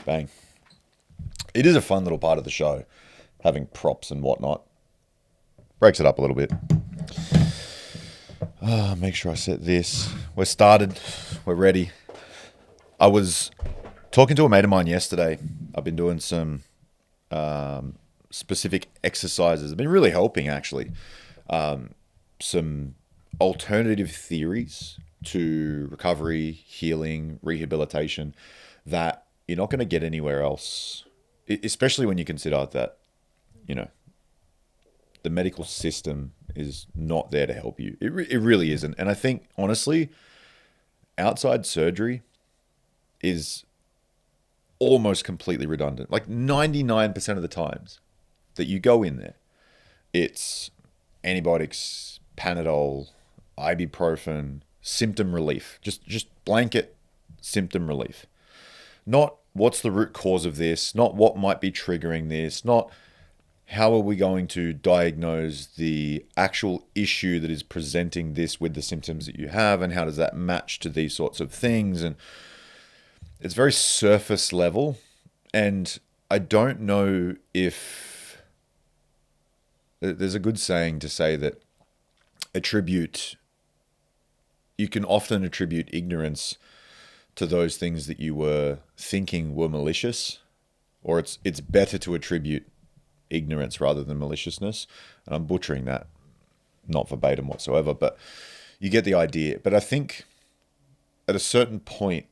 Bang. It is a fun little part of the show, having props and whatnot. Breaks it up a little bit. Make sure I set this. We're started. We're ready. I was talking to a mate of mine yesterday. I've been doing some specific exercises. They've been really helping, actually. Some alternative theories to recovery, healing, rehabilitation that you're not going to get anywhere else, especially when you consider that, the medical system is not there to help you. It really isn't. And I think, honestly, outside surgery is almost completely redundant. Like 99% of the times that you go in there, it's antibiotics, Panadol, ibuprofen, symptom relief. Just blanket symptom relief. Not what's the root cause of this, not what might be triggering this, not how are we going to diagnose the actual issue that is presenting this with the symptoms that you have, and how does that match to these sorts of things. And it's very surface level. And I don't know if there's a good saying to say that you can often attribute ignorance to those things that you were thinking were malicious, or it's better to attribute ignorance rather than maliciousness. And I'm butchering that, not verbatim whatsoever, but you get the idea. But I think at a certain point,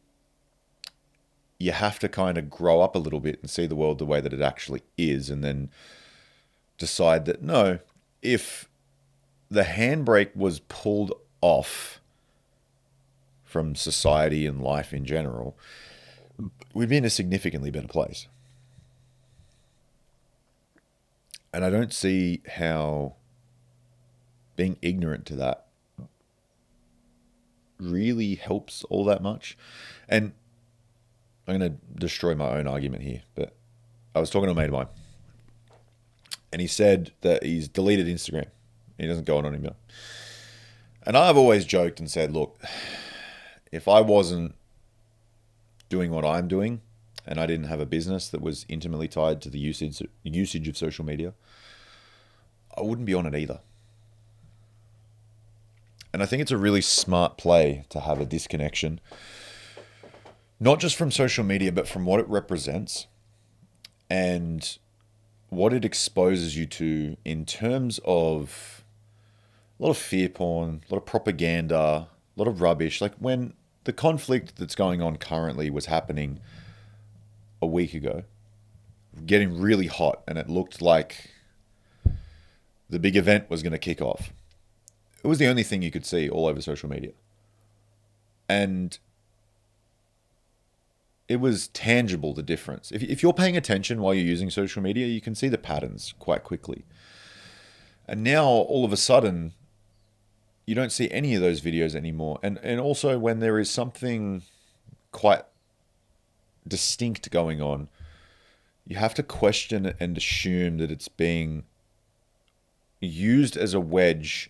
you have to kind of grow up a little bit and see the world the way that it actually is, and then decide that, no, if the handbrake was pulled off from society and life in general, we'd be in a significantly better place. And I don't see how being ignorant to that really helps all that much. And I'm going to destroy my own argument here, but I was talking to a mate of mine, and he said that he's deleted Instagram. He doesn't go on anymore. And I've always joked and said, look, if I wasn't doing what I'm doing, and I didn't have a business that was intimately tied to the usage of social media, I wouldn't be on it either. And I think it's a really smart play to have a disconnection, not just from social media, but from what it represents and what it exposes you to in terms of a lot of fear porn, a lot of propaganda, a lot of rubbish. Like when the conflict that's going on currently was happening a week ago, getting really hot, and it looked like the big event was going to kick off. It was the only thing you could see all over social media. And it was tangible, the difference. If you're paying attention while you're using social media, you can see the patterns quite quickly. And now, all of a sudden, you don't see any of those videos anymore. And also, when there is something quite distinct going on, you have to question it and assume that it's being used as a wedge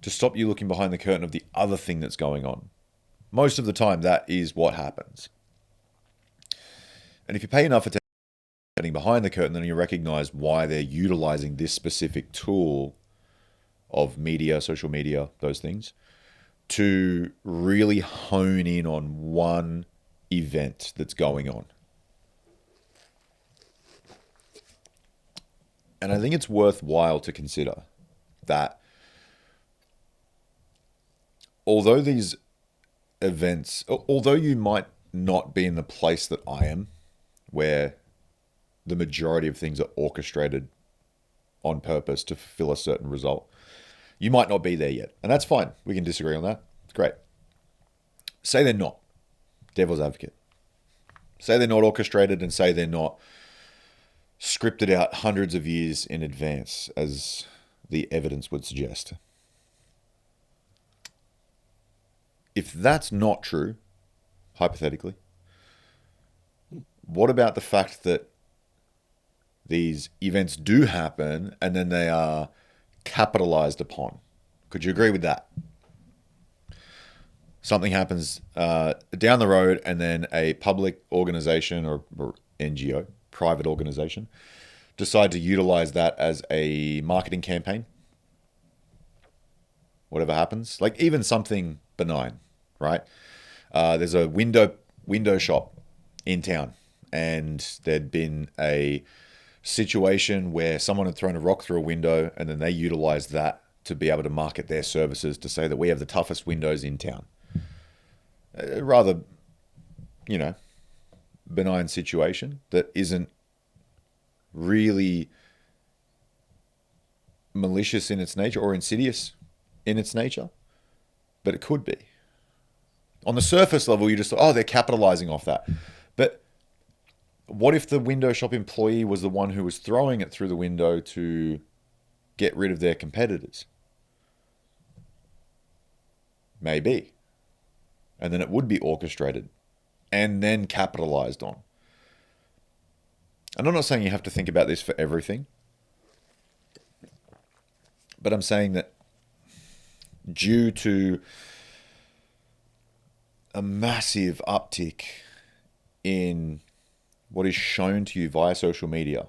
to stop you looking behind the curtain of the other thing that's going on. Most of the time, that is what happens. And if you pay enough attention behind the curtain, then you recognize why they're utilizing this specific tool of media, social media, those things, to really hone in on one event that's going on. And I think it's worthwhile to consider that although these events, although you might not be in the place that I am, where the majority of things are orchestrated on purpose to fulfill a certain result, you might not be there yet. And that's fine. We can disagree on that. It's great. Say they're not. Devil's advocate. Say they're not orchestrated, and say they're not scripted out hundreds of years in advance, as the evidence would suggest. If that's not true, hypothetically, what about the fact that these events do happen and then they are capitalized upon? Could you agree with that? something happens down the road, and then a public organization or NGO, private organization, decide to utilize that as a marketing campaign. Whatever happens, like even something benign, right? There's a window shop in town, and there'd been a situation where someone had thrown a rock through a window, and then they utilized that to be able to market their services, to say that we have the toughest windows in town. A rather, benign situation that isn't really malicious in its nature or insidious in its nature, but it could be. On the surface level, you just thought, oh, they're capitalizing off that. But what if the window shop employee was the one who was throwing it through the window to get rid of their competitors? Maybe. And then it would be orchestrated and then capitalized on. And I'm not saying you have to think about this for everything, but I'm saying that due to a massive uptick in what is shown to you via social media,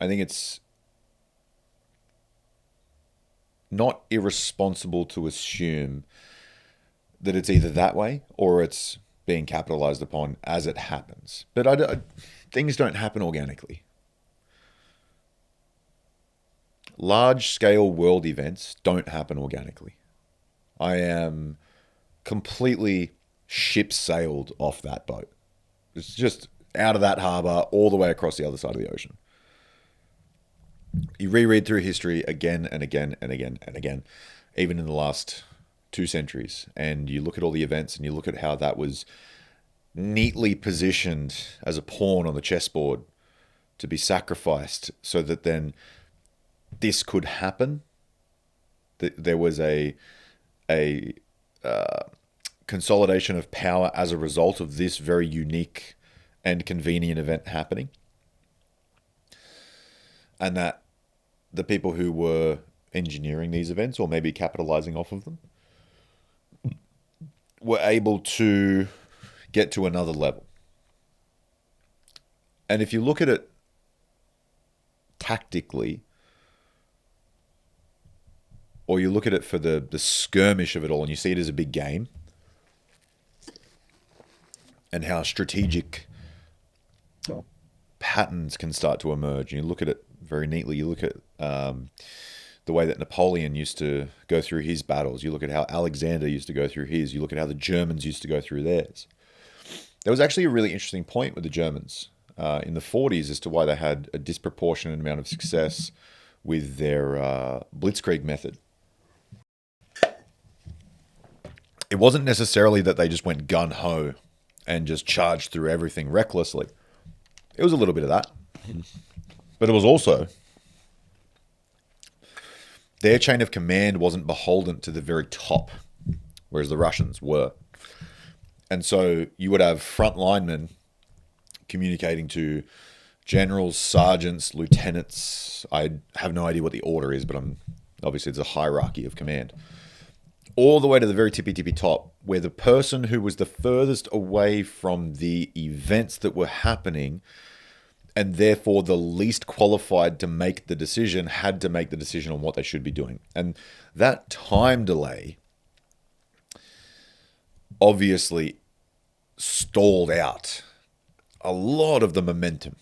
I think it's not irresponsible to assume that it's either that way or it's being capitalized upon as it happens. But things don't happen organically. Large-scale world events don't happen organically. I am completely ship-sailed off that boat. It's just out of that harbour all the way across the other side of the ocean. You reread through history again and again and again and again, even in the last 2 centuries, and you look at all the events and you look at how that was neatly positioned as a pawn on the chessboard to be sacrificed so that then this could happen. There was a consolidation of power as a result of this very unique and convenient event happening. And that the people who were engineering these events, or maybe capitalizing off of them, were able to get to another level. And if you look at it tactically, or you look at it for the skirmish of it all, and you see it as a big game, and how strategic patterns can start to emerge, and you look at it very neatly. You look at the way that Napoleon used to go through his battles. You look at how Alexander used to go through his. You look at how the Germans used to go through theirs. There was actually a really interesting point with the Germans in the 40s as to why they had a disproportionate amount of success with their blitzkrieg method. It wasn't necessarily that they just went gun-ho and just charged through everything recklessly. It was a little bit of that. But it was also their chain of command wasn't beholden to the very top, whereas the Russians were. And so you would have front linemen communicating to generals, sergeants, lieutenants. I have no idea what the order is, but obviously it's a hierarchy of command. All the way to the very tippy top, where the person who was the furthest away from the events that were happening, and therefore the least qualified to make the decision, had to make the decision on what they should be doing. And that time delay obviously stalled out a lot of the momentum.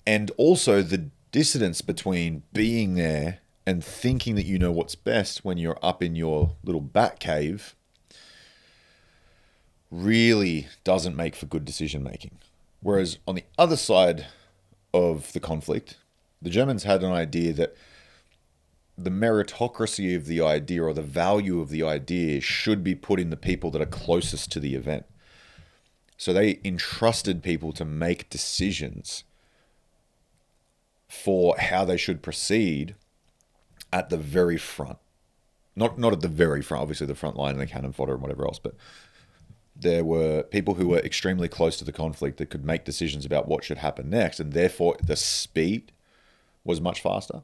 And also the dissonance between being there and thinking that you know what's best when you're up in your little bat cave really doesn't make for good decision making. Whereas on the other side of the conflict, the Germans had an idea that the meritocracy of the idea, or the value of the idea, should be put in the people that are closest to the event. So they entrusted people to make decisions for how they should proceed at the very front. Not at the very front, obviously the front line and the cannon fodder and whatever else, but there were people who were extremely close to the conflict that could make decisions about what should happen next, and therefore the speed was much faster,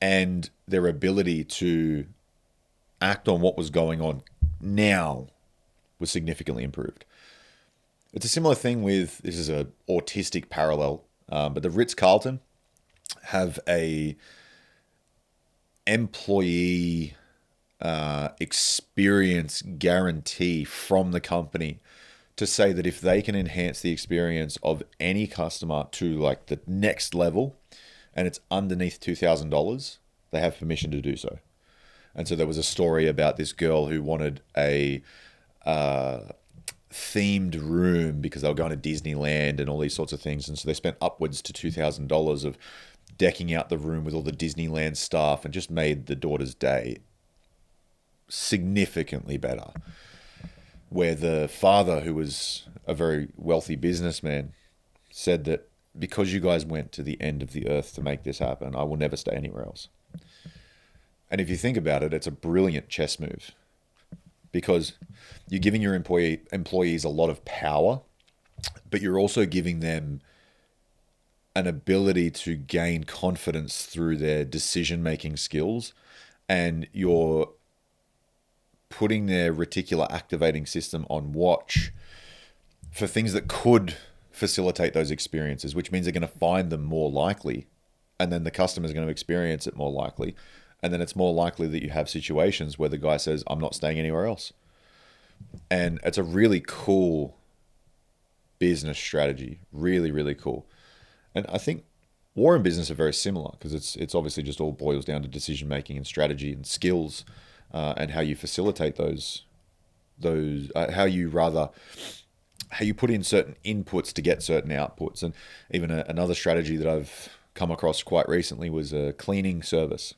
and their ability to act on what was going on now was significantly improved. It's a similar thing with, this is a autistic parallel, but the Ritz-Carlton have a employee experience guarantee from the company to say that if they can enhance the experience of any customer to like the next level and it's underneath $2,000, they have permission to do so. And so there was a story about this girl who wanted a themed room because they were going to Disneyland and all these sorts of things. And so they spent upwards to $2,000 of decking out the room with all the Disneyland stuff and just made the daughter's day significantly better. Where the father, who was a very wealthy businessman, said that because you guys went to the end of the earth to make this happen, I will never stay anywhere else. And if you think about it, it's a brilliant chess move because you're giving your employees a lot of power, but you're also giving them an ability to gain confidence through their decision-making skills, and you're putting their reticular activating system on watch for things that could facilitate those experiences, which means they're going to find them more likely, and then the customer is going to experience it more likely. And then it's more likely that you have situations where the guy says, I'm not staying anywhere else. And it's a really cool business strategy. Really, really cool. And I think war and business are very similar because it's obviously just all boils down to decision making and strategy and skills, and how you facilitate how you put in certain inputs to get certain outputs. And even another strategy that I've come across quite recently was a cleaning service.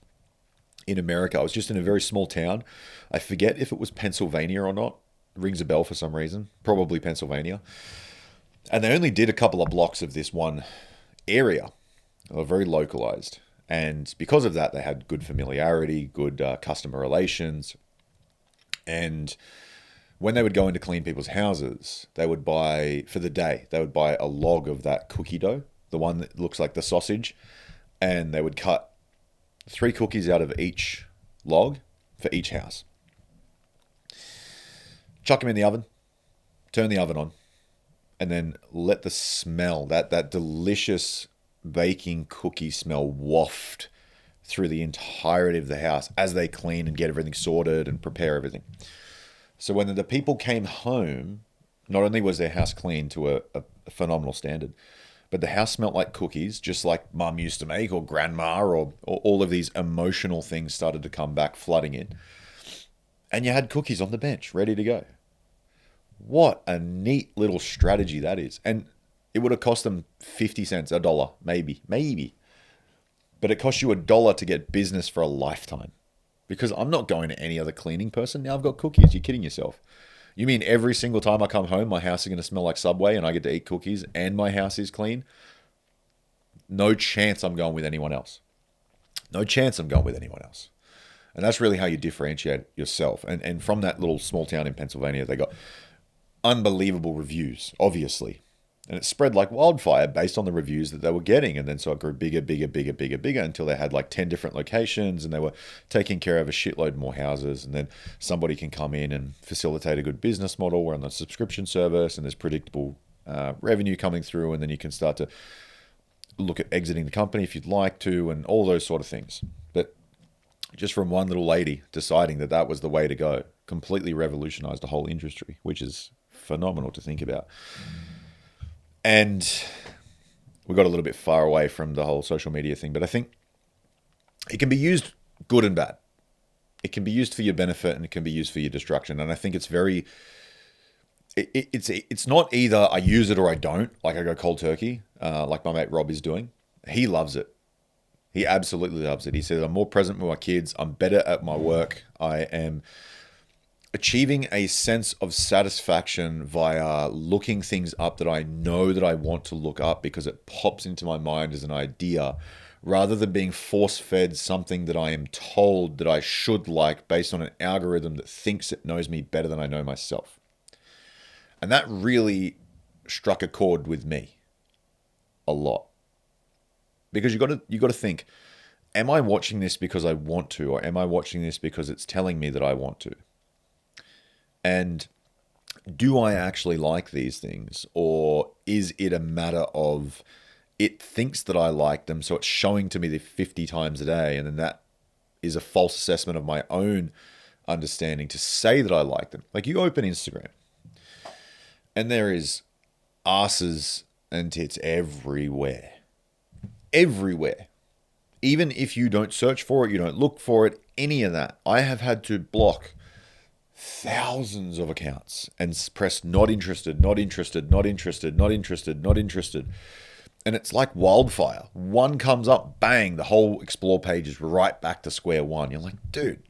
In America, I was just in a very small town. I forget if it was Pennsylvania or not. It rings a bell for some reason. Probably Pennsylvania. And they only did a couple of blocks of this one area. They were very localized. And because of that, they had good familiarity, good customer relations. And when they would go in to clean people's houses, they would buy, for the day, they would buy a log of that cookie dough, the one that looks like the sausage, and they would cut 3 cookies out of each log for each house. Chuck them in the oven, turn the oven on, and then let the smell, that delicious baking cookie smell waft through the entirety of the house as they clean and get everything sorted and prepare everything. So when the people came home, not only was their house clean to a phenomenal standard, but the house smelt like cookies, just like mum used to make, or grandma, or all of these emotional things started to come back flooding in. And you had cookies on the bench, ready to go. What a neat little strategy that is. And it would have cost them 50 cents, $1, maybe. But it cost you $1 to get business for a lifetime. Because I'm not going to any other cleaning person. Now I've got cookies. You're kidding yourself. You mean every single time I come home, my house is going to smell like Subway and I get to eat cookies and my house is clean? No chance I'm going with anyone else. No chance I'm going with anyone else. And that's really how you differentiate yourself. And from that little small town in Pennsylvania, they got unbelievable reviews, obviously. And it spread like wildfire based on the reviews that they were getting. And then so it grew bigger until they had like 10 different locations and they were taking care of a shitload more houses. And then somebody can come in and facilitate a good business model. We're on the subscription service and there's predictable revenue coming through. And then you can start to look at exiting the company if you'd like to and all those sort of things. But just from one little lady deciding that that was the way to go, completely revolutionized the whole industry, which is phenomenal to think about. And we got a little bit far away from the whole social media thing, but I think it can be used good and bad. It can be used for your benefit and it can be used for your destruction. And I think it's it's not either I use it or I don't, like I go cold turkey, like my mate Rob is doing. He loves it. He absolutely loves it. He says, I'm more present with my kids. I'm better at my work. I am achieving a sense of satisfaction via looking things up that I know that I want to look up because it pops into my mind as an idea, rather than being force-fed something that I am told that I should like based on an algorithm that thinks it knows me better than I know myself. And that really struck a chord with me a lot. Because you got to think, am I watching this because I want to, or am I watching this because it's telling me that I want to? And do I actually like these things? Or is it a matter of it thinks that I like them, so it's showing to me 50 times a day, and then that is a false assessment of my own understanding to say that I like them. Like, you open Instagram, and there is asses and tits everywhere. Everywhere. Even if you don't search for it, you don't look for it, any of that. I have had to block thousands of accounts and press not interested, not interested, not interested, not interested, not interested. And it's like wildfire. One comes up, bang, the whole explore page is right back to square one. You're like, dude,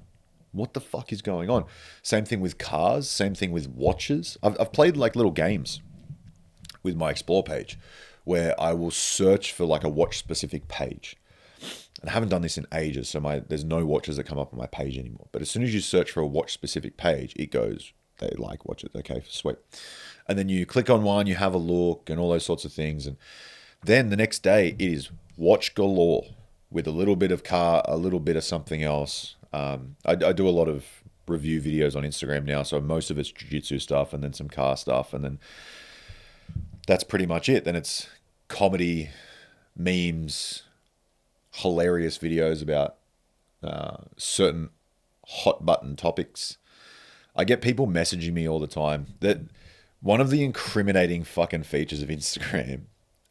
what the fuck is going on? Same thing with cars, same thing with watches. I've played like little games with my explore page where I will search for like a watch specific page. And I haven't done this in ages, so there's no watches that come up on my page anymore. But as soon as you search for a watch specific page, it goes, they like watches. Okay, sweet. And then you click on one, you have a look and all those sorts of things. And then the next day it is watch galore with a little bit of car, a little bit of something else. I do a lot of review videos on Instagram now, so most of it's jiu-jitsu stuff and then some car stuff. And then that's pretty much it. Then it's comedy, memes, hilarious videos about certain hot button topics. I get people messaging me all the time that one of the incriminating fucking features of Instagram,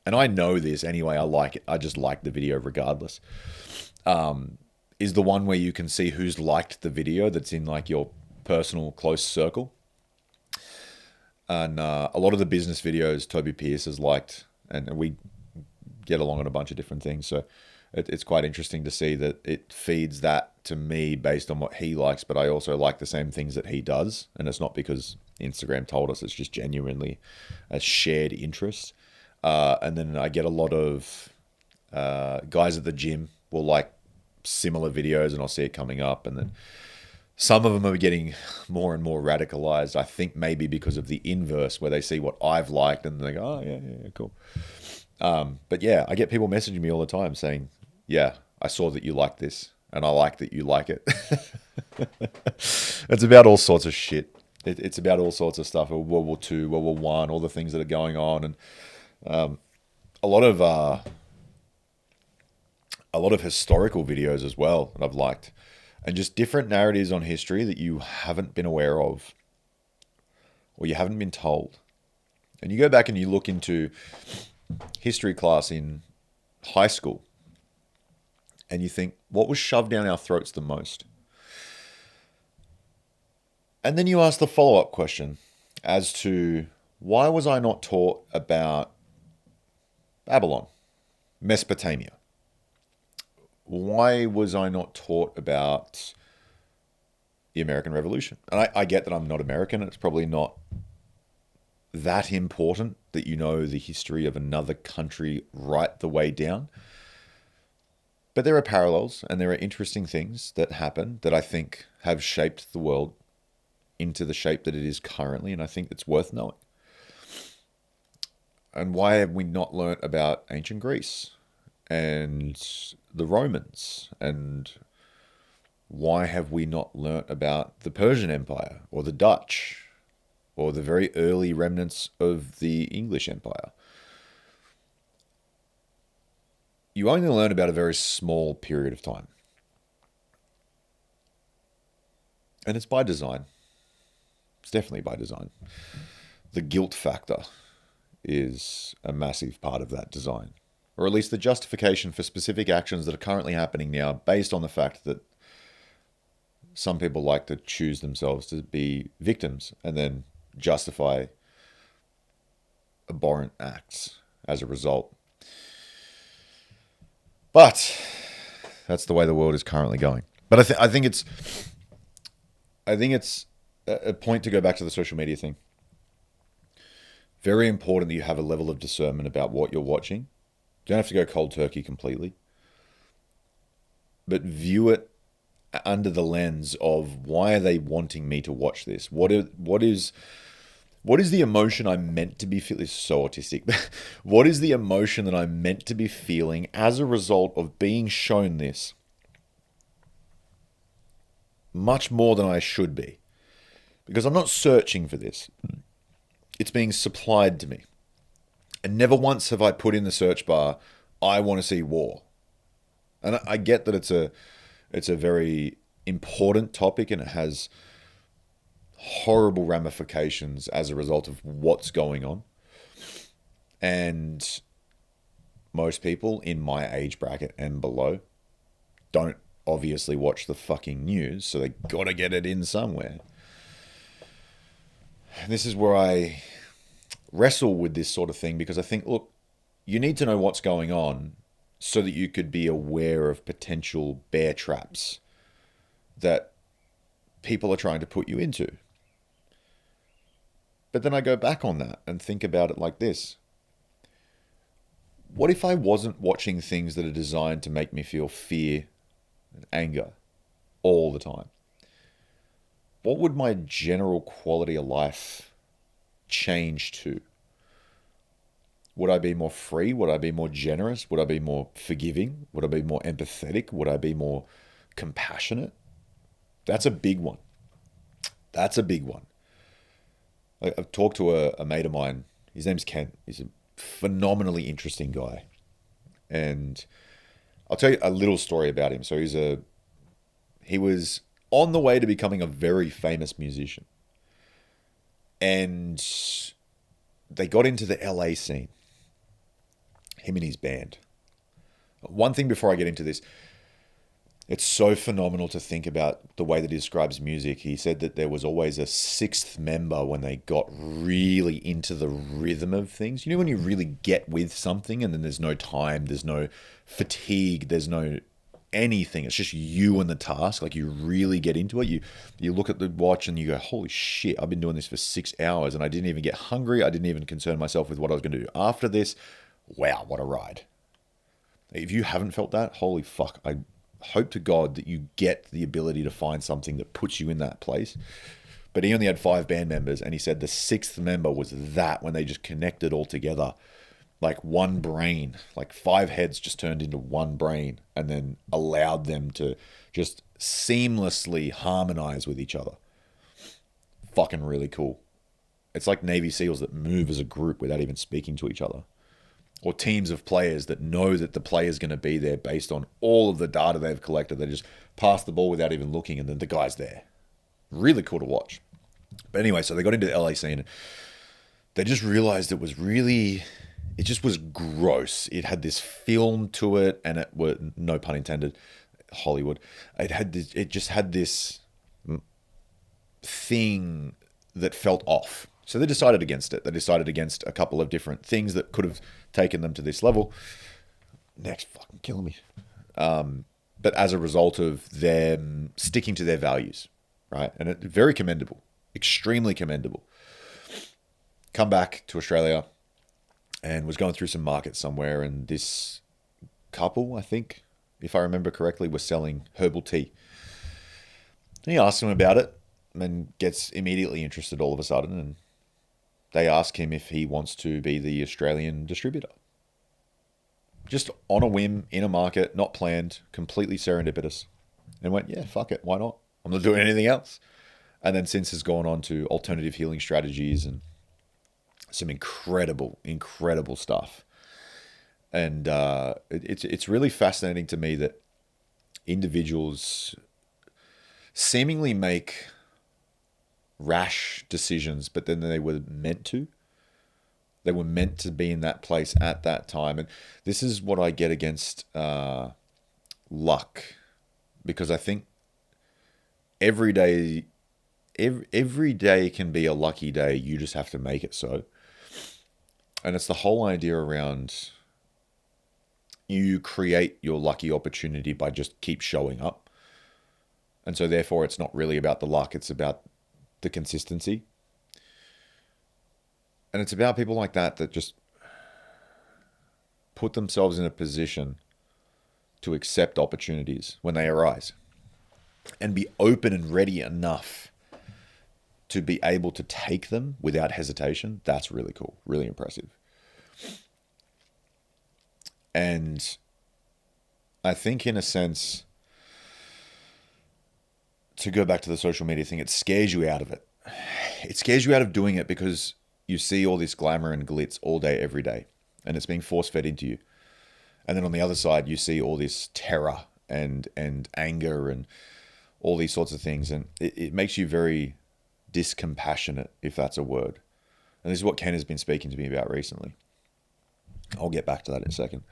and I know this anyway, I like it, I just like the video regardless, is the one where you can see who's liked the video that's in like your personal close circle. And a lot of the business videos Toby Pierce has liked, and we get along on a bunch of different things, so it's quite interesting to see that it feeds that to me based on what he likes, but I also like the same things that he does. And it's not because Instagram told us, it's just genuinely a shared interest. And then I get a lot of guys at the gym will like similar videos, and I'll see it coming up. And then some of them are getting more and more radicalized, I think maybe because of the inverse, where they see what I've liked and they go, oh, yeah, cool. But yeah, I get people messaging me all the time saying, yeah, I saw that you like this, and I like that you like it. It's about all sorts of shit. It's about all sorts of stuff. World War II, World War I, all the things that are going on, and a lot of historical videos as well that I've liked, and just different narratives on history that you haven't been aware of, or you haven't been told. And you go back and you look into history class in high school, and you think, what was shoved down our throats the most? And then you ask the follow-up question as to, why was I not taught about Babylon, Mesopotamia? Why was I not taught about the American Revolution? And I get that I'm not American. It's probably not that important that you know the history of another country right the way down. But there are parallels, and there are interesting things that happen that I think have shaped the world into the shape that it is currently, and I think it's worth knowing. And why have we not learnt about ancient Greece and the Romans? And why have we not learnt about the Persian Empire or the Dutch or the very early remnants of the English Empire? You only learn about a very small period of time. And it's by design. It's definitely by design. The guilt factor is a massive part of that design. Or at least the justification for specific actions that are currently happening now based on the fact that some people like to choose themselves to be victims and then justify abhorrent acts as a result. But that's the way the world is currently going. But I think it's a point to go back to the social media thing. Very important that you have a level of discernment about what you're watching. You don't have to go cold turkey completely, but view it under the lens of, why are they wanting me to watch this? What is the emotion I'm meant to be feeling? This is so autistic. What is the emotion that I'm meant to be feeling as a result of being shown this much more than I should be, because I'm not searching for this. It's being supplied to me. And never once have I put in the search bar, I want to see war. And I get that it's a very important topic, and it has horrible ramifications as a result of what's going on. And most people in my age bracket and below don't obviously watch the fucking news, so they gotta get it in somewhere. And this is where I wrestle with this sort of thing, because I think, look, you need to know what's going on so that you could be aware of potential bear traps that people are trying to put you into. But then I go back on that and think about it like this. What if I wasn't watching things that are designed to make me feel fear and anger all the time? What would my general quality of life change to? Would I be more free? Would I be more generous? Would I be more forgiving? Would I be more empathetic? Would I be more compassionate? That's a big one. That's a big one. I've talked to a mate of mine. His name's Ken. He's a phenomenally interesting guy. And I'll tell you a little story about him. So he was on the way to becoming a very famous musician. And they got into the LA scene. Him and his band. One thing before I get into this, it's so phenomenal to think about the way that he describes music. He said that there was always a sixth member when they got really into the rhythm of things. You know, when you really get with something and then there's no time, there's no fatigue, there's no anything. It's just you and the task. Like, you really get into it. You look at the watch and you go, holy shit, I've been doing this for 6 hours and I didn't even get hungry. I didn't even concern myself with what I was going to do after this. Wow, what a ride. If you haven't felt that, holy fuck, I hope to God that you get the ability to find something that puts you in that place. But he only had 5 band members, and he said the 6th member was that when they just connected all together, like one brain, like 5 heads just turned into one brain, and then allowed them to just seamlessly harmonize with each other. Fucking really cool. It's like Navy SEALs that move as a group without even speaking to each other. Or teams of players that know that the player's going to be there based on all of the data they've collected. They just pass the ball without even looking, and then the guy's there. Really cool to watch. But anyway, so they got into the LA scene, and they just realized it just was gross. It had this film to it, and it were, no pun intended, Hollywood. It just had this thing that felt off. So they decided against it. They decided against a couple of different things that could have taken them to this level. Neck's fucking killing me. But as a result of them sticking to their values, right? And it very commendable, extremely commendable. Come back to Australia and was going through some markets somewhere, and this couple, I think, if I remember correctly, was selling herbal tea. And he asked him about it and gets immediately interested all of a sudden, and they ask him if he wants to be the Australian distributor. Just on a whim, in a market, not planned, completely serendipitous. And went, yeah, fuck it, why not? I'm not doing anything else. And then since has gone on to alternative healing strategies and some incredible, incredible stuff. And it's really fascinating to me that individuals seemingly make rash decisions, but then they were meant to. They were meant to be in that place at that time. And this is what I get against luck, because I think every day can be a lucky day. You just have to make it so. And it's the whole idea around you create your lucky opportunity by just keep showing up. And so therefore it's not really about the luck, it's about the consistency. And it's about people like that just put themselves in a position to accept opportunities when they arise and be open and ready enough to be able to take them without hesitation. That's really cool, really impressive. And I think in a sense, to go back to the social media thing, it scares you out of it. It scares you out of doing it because you see all this glamour and glitz all day, every day, and it's being force fed into you. And then on the other side, you see all this terror and anger and all these sorts of things, and it makes you very discompassionate, if that's a word. And this is what Ken has been speaking to me about recently. I'll get back to that in a second.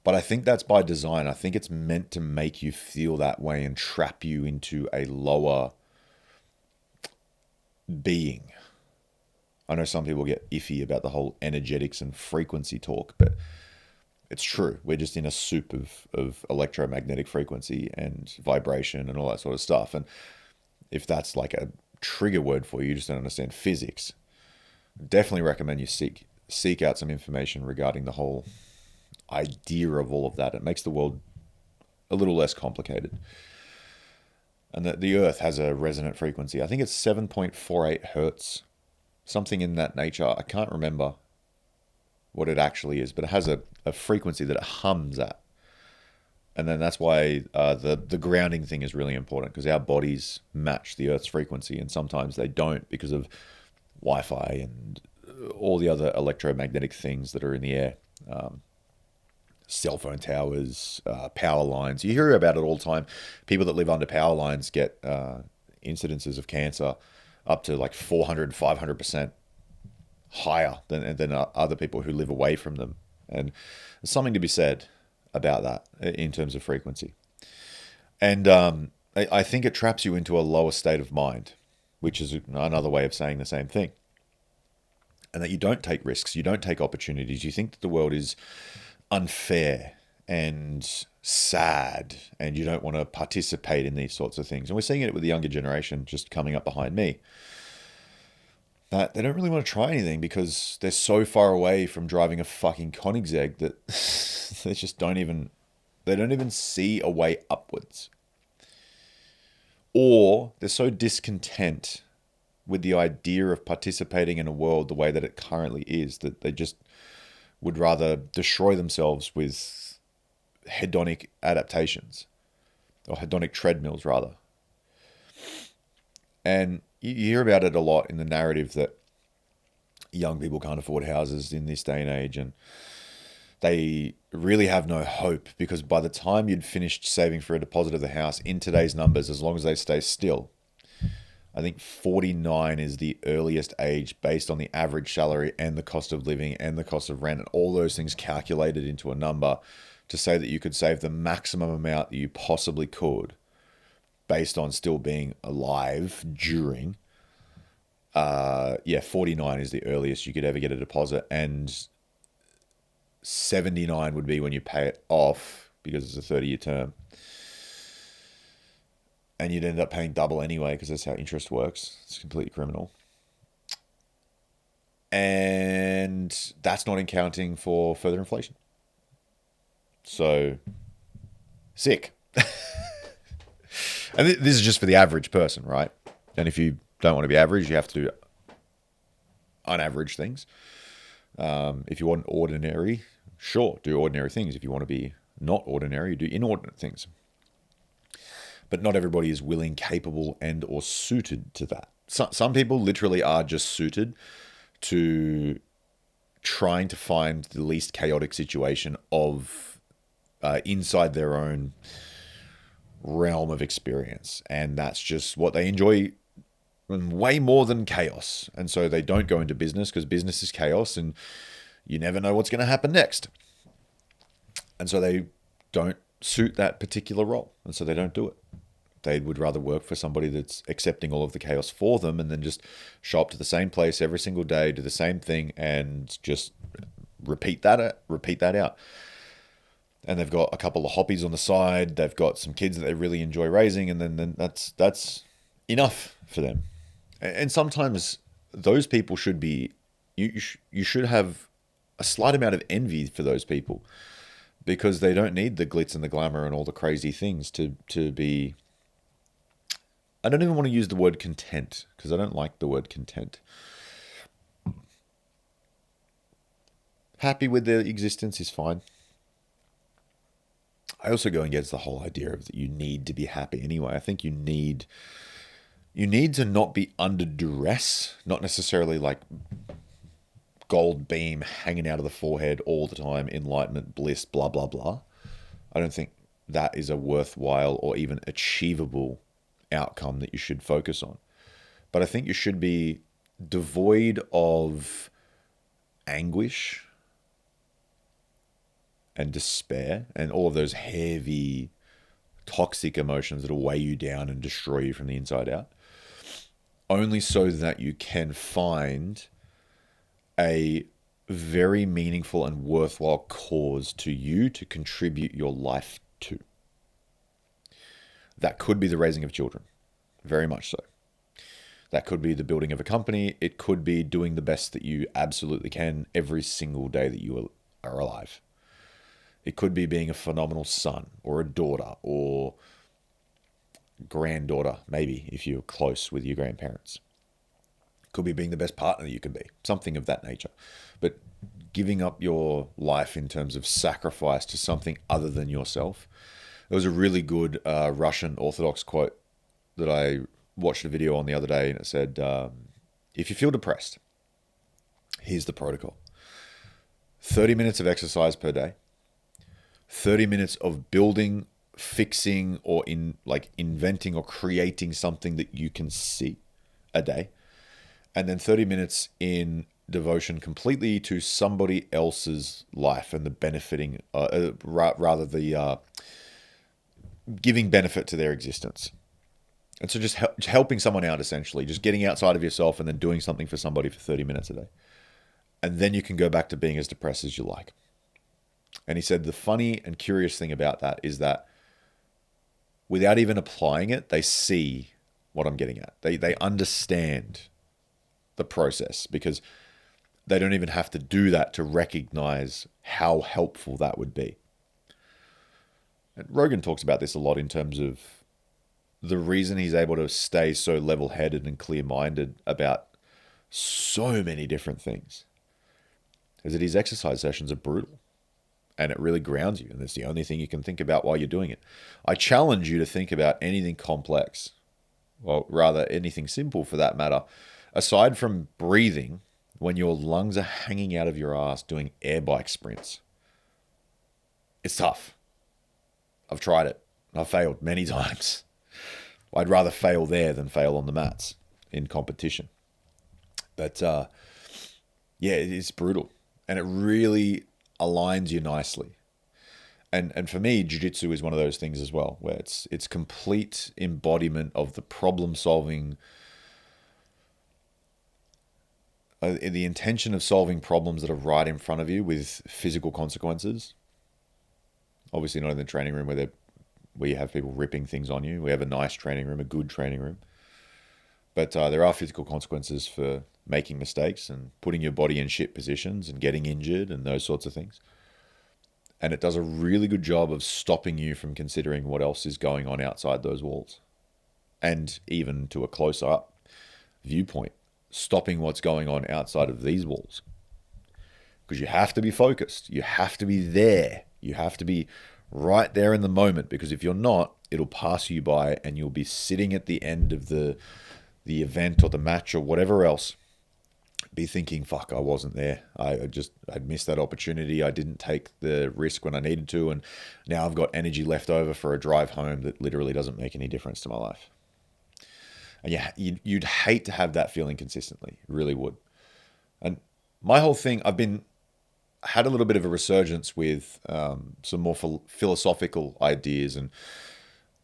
But I think that's by design. I think it's meant to make you feel that way and trap you into a lower being. I know some people get iffy about the whole energetics and frequency talk, but it's true. We're just in a soup of electromagnetic frequency and vibration and all that sort of stuff. And if that's like a trigger word for you, you just don't understand physics, definitely recommend you seek out some information regarding the whole idea of all of that. It makes the world a little less complicated. And that the Earth has a resonant frequency. I think it's 7.48 hertz, something in that nature. I can't remember what it actually is, but it has a frequency that it hums at. And then that's why the grounding thing is really important, because our bodies match the Earth's frequency, and sometimes they don't because of Wi-Fi and all the other electromagnetic things that are in the air. Cell phone towers, power lines. You hear about it all the time. People that live under power lines get incidences of cancer up to like 400, 500% higher than other people who live away from them. And there's something to be said about that in terms of frequency. And I think it traps you into a lower state of mind, which is another way of saying the same thing. And that you don't take risks, you don't take opportunities. You think that the world is unfair and sad, and you don't want to participate in these sorts of things. And we're seeing it with the younger generation just coming up behind me. That they don't really want to try anything because they're so far away from driving a fucking Koenigsegg that they just don't even see a way upwards. Or they're so discontent with the idea of participating in a world the way that it currently is that they just would rather destroy themselves with hedonic adaptations, or hedonic treadmills rather. And you hear about it a lot in the narrative that young people can't afford houses in this day and age, and they really have no hope, because by the time you'd finished saving for a deposit of the house, in today's numbers, as long as they stay still, I think 49 is the earliest age based on the average salary and the cost of living and the cost of rent and all those things calculated into a number to say that you could save the maximum amount that you possibly could based on still being alive during. 49 is the earliest you could ever get a deposit, and 79 would be when you pay it off because it's a 30-year term. And you'd end up paying double anyway because that's how interest works. It's completely criminal. And that's not accounting for further inflation. So, sick. And this is just for the average person, right? And if you don't want to be average, you have to do unaverage things. If you want ordinary, sure, do ordinary things. If you want to be not ordinary, do inordinate things. But not everybody is willing, capable, and or suited to that. Some people literally are just suited to trying to find the least chaotic situation of inside their own realm of experience. And that's just what they enjoy way more than chaos. And so they don't go into business because business is chaos and you never know what's going to happen next. And so they don't suit that particular role. And so they don't do it. They would rather work for somebody that's accepting all of the chaos for them and then just show up to the same place every single day, do the same thing, and just repeat that out. And they've got a couple of hobbies on the side. They've got some kids that they really enjoy raising, and then that's enough for them. And sometimes those people should be, you should have a slight amount of envy for those people, because they don't need the glitz and the glamour and all the crazy things to be. I don't even want to use the word content, because I don't like the word content. Happy with their existence is fine. I also go against the whole idea of that you need to be happy anyway. I think you need to not be under duress, not necessarily like gold beam hanging out of the forehead all the time, enlightenment, bliss, blah, blah, blah. I don't think that is a worthwhile or even achievable outcome that you should focus on. But I think you should be devoid of anguish and despair and all of those heavy, toxic emotions that will weigh you down and destroy you from the inside out, only so that you can find a very meaningful and worthwhile cause to you to contribute your life to. That could be the raising of children, very much so. That could be the building of a company. It could be doing the best that you absolutely can every single day that you are alive. It could be being a phenomenal son or a daughter or granddaughter, maybe, if you're close with your grandparents. It could be being the best partner that you can be, something of that nature. But giving up your life in terms of sacrifice to something other than yourself. There was a really good Russian Orthodox quote that I watched a video on the other day, and it said, if you feel depressed, here's the protocol. 30 minutes of exercise per day, 30 minutes of building, fixing, or inventing or creating something that you can see a day, and then 30 minutes in devotion completely to somebody else's life and the benefiting, giving benefit to their existence. And so just helping someone out, essentially, just getting outside of yourself and then doing something for somebody for 30 minutes a day. And then you can go back to being as depressed as you like. And he said the funny and curious thing about that is that without even applying it, they see what I'm getting at. They understand the process because they don't even have to do that to recognize how helpful that would be. And Rogan talks about this a lot in terms of the reason he's able to stay so level-headed and clear-minded about so many different things is that his exercise sessions are brutal and it really grounds you, and it's the only thing you can think about while you're doing it. I challenge you to think about anything complex, or rather anything simple for that matter, aside from breathing when your lungs are hanging out of your ass doing air bike sprints. It's tough. I've tried it. I've failed many times. I'd rather fail there than fail on the mats in competition. But yeah, it is brutal. And it really aligns you nicely. And for me, jiu-jitsu is one of those things as well, where it's complete embodiment of the problem-solving, the intention of solving problems that are right in front of you with physical consequences. Obviously not in the training room where you have people ripping things on you. We have a nice training room, a good training room. But there are physical consequences for making mistakes and putting your body in shit positions and getting injured and those sorts of things. And it does a really good job of stopping you from considering what else is going on outside those walls. And even to a close-up viewpoint, stopping what's going on outside of these walls. Because you have to be focused. You have to be there. You have to be right there in the moment, because if you're not, it'll pass you by and you'll be sitting at the end of the event or the match or whatever else, be thinking, fuck, I wasn't there. I'd missed that opportunity. I didn't take the risk when I needed to, and now I've got energy left over for a drive home that literally doesn't make any difference to my life. And yeah, you'd hate to have that feeling consistently. You really would. And my whole thing, had a little bit of a resurgence with some more philosophical ideas, and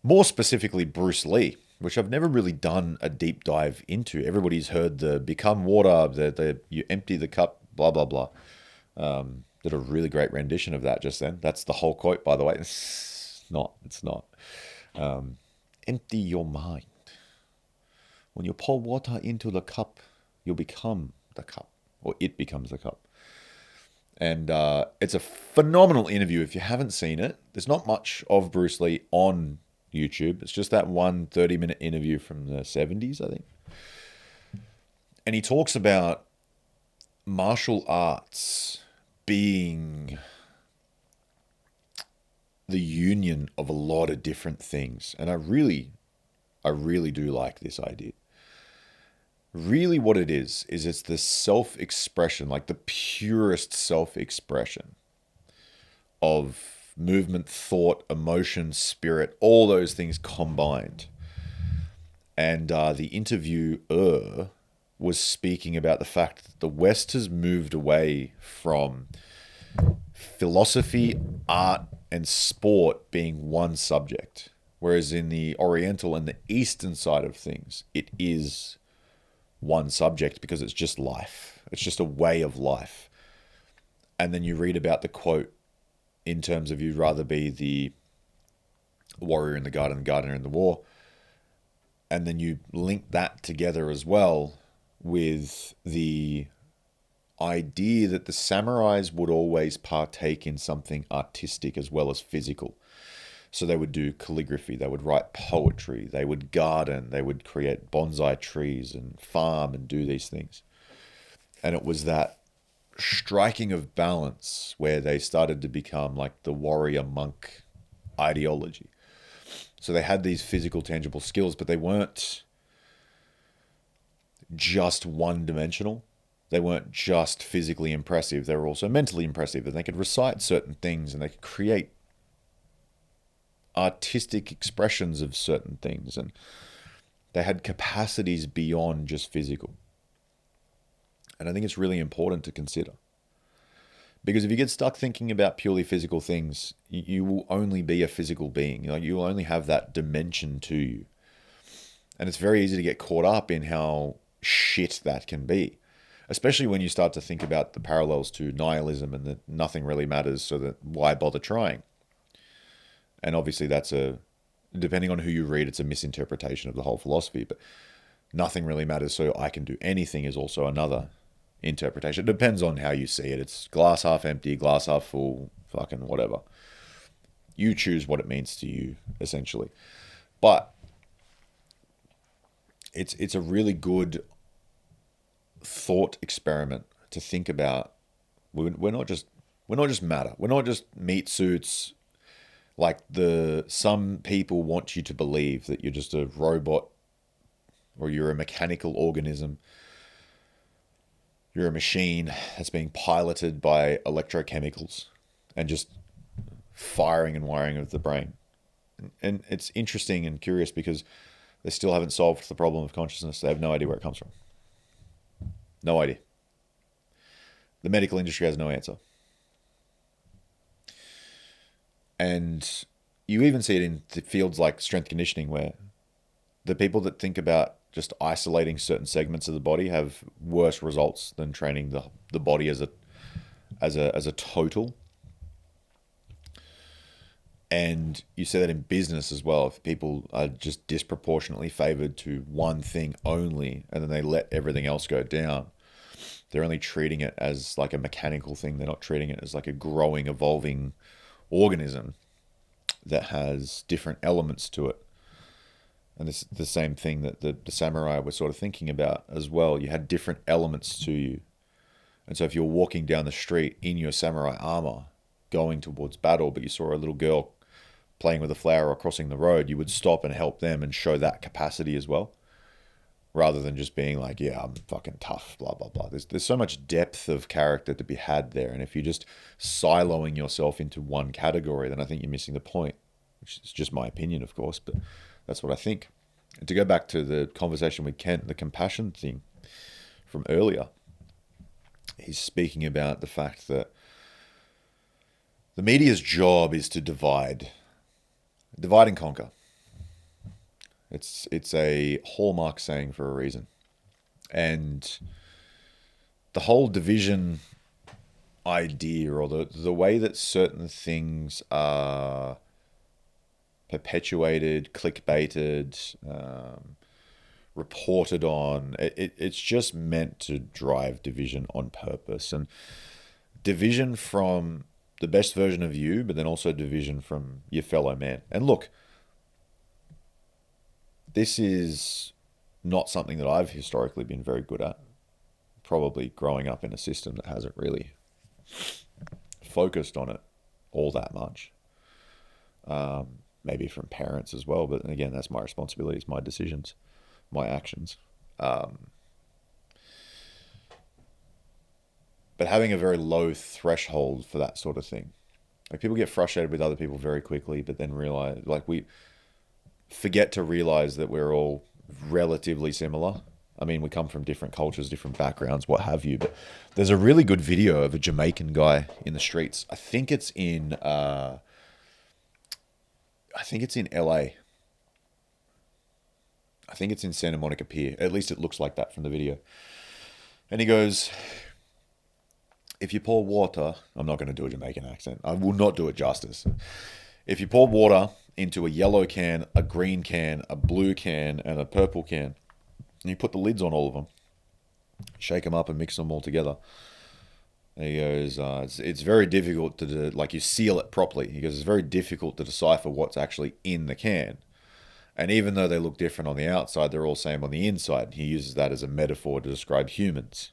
more specifically Bruce Lee, which I've never really done a deep dive into. Everybody's heard the become water, you empty the cup, blah, blah, blah. Did a really great rendition of that just then. That's the whole quote, by the way. It's not. Empty your mind. When you pour water into the cup, you become the cup, or it becomes the cup. And it's a phenomenal interview. If you haven't seen it, there's not much of Bruce Lee on YouTube. It's just that one 30-minute interview from the 70s, I think. And he talks about martial arts being the union of a lot of different things. And I really do like this idea. Really what it is it's the self-expression, like the purest self-expression of movement, thought, emotion, spirit, all those things combined. And the interviewer was speaking about the fact that the West has moved away from philosophy, art, and sport being one subject. Whereas in the Oriental and the Eastern side of things, it is one subject because it's just life. It's just a way of life. And then you read about the quote in terms of you'd rather be the warrior in the garden, the gardener in the war. And then you link that together as well with the idea that the samurais would always partake in something artistic as well as physical. So they would do calligraphy, they would write poetry, they would garden, they would create bonsai trees and farm and do these things. And it was that striking of balance where they started to become like the warrior monk ideology. So they had these physical, tangible skills, but they weren't just one-dimensional. They weren't just physically impressive. They were also mentally impressive, and they could recite certain things, and they could create artistic expressions of certain things, and they had capacities beyond just physical. And I think it's really important to consider. Because if you get stuck thinking about purely physical things, you will only be a physical being. Like, you will only have that dimension to you. And it's very easy to get caught up in how shit that can be. Especially when you start to think about the parallels to nihilism and that nothing really matters, so that why bother trying? And obviously depending on who you read, it's a misinterpretation of the whole philosophy. But nothing really matters, so I can do anything is also another interpretation. It depends on how you see it. It's glass half empty, glass half full, fucking whatever. You choose what it means to you, essentially. But it's a really good thought experiment to think about. We're not just matter. We're not just meat suits. Like some people want you to believe that you're just a robot or you're a mechanical organism. You're a machine that's being piloted by electrochemicals and just firing and wiring of the brain. And it's interesting and curious because they still haven't solved the problem of consciousness. They have no idea where it comes from. No idea. The medical industry has no answer. And you even see it in fields like strength conditioning, where the people that think about just isolating certain segments of the body have worse results than training the body as a total. And you see that in business as well. If people are just disproportionately favored to one thing only, and then they let everything else go down, they're only treating it as like a mechanical thing. They're not treating it as like a growing, evolving organism that has different elements to it. And this is the same thing that the samurai were sort of thinking about as well. You had different elements to you. And so if you're walking down the street in your samurai armor, going towards battle, but you saw a little girl playing with a flower or crossing the road, you would stop and help them and show that capacity as well. Rather than just being like, yeah, I'm fucking tough, blah, blah, blah. There's so much depth of character to be had there. And if you're just siloing yourself into one category, then I think you're missing the point, which is just my opinion, of course, but that's what I think. And to go back to the conversation with Kent, the compassion thing from earlier, he's speaking about the fact that the media's job is to divide and conquer. It's a hallmark saying for a reason. And the whole division idea, or the way that certain things are perpetuated, clickbaited, reported on, it's just meant to drive division on purpose. And division from the best version of you, but then also division from your fellow man. And look, this is not something that I've historically been very good at. Probably growing up in a system that hasn't really focused on it all that much. maybe from parents as well. But again, that's my responsibility. It's my decisions, my actions. But having a very low threshold for that sort of thing. Like people get frustrated with other people very quickly, but then realize, like we forget to realize that we're all relatively similar. I mean, we come from different cultures, different backgrounds, what have you. But there's a really good video of a Jamaican guy in the streets. I think it's in LA. I think it's in Santa Monica Pier. At least it looks like that from the video. And he goes, if you pour water, I'm not going to do a Jamaican accent. I will not do it justice. If you pour water into a yellow can, a green can, a blue can, and a purple can, and you put the lids on all of them, shake them up and mix them all together. And he goes, it's very difficult to do, like you seal it properly. He goes, it's very difficult to decipher what's actually in the can. And even though they look different on the outside, they're all same on the inside. He uses that as a metaphor to describe humans.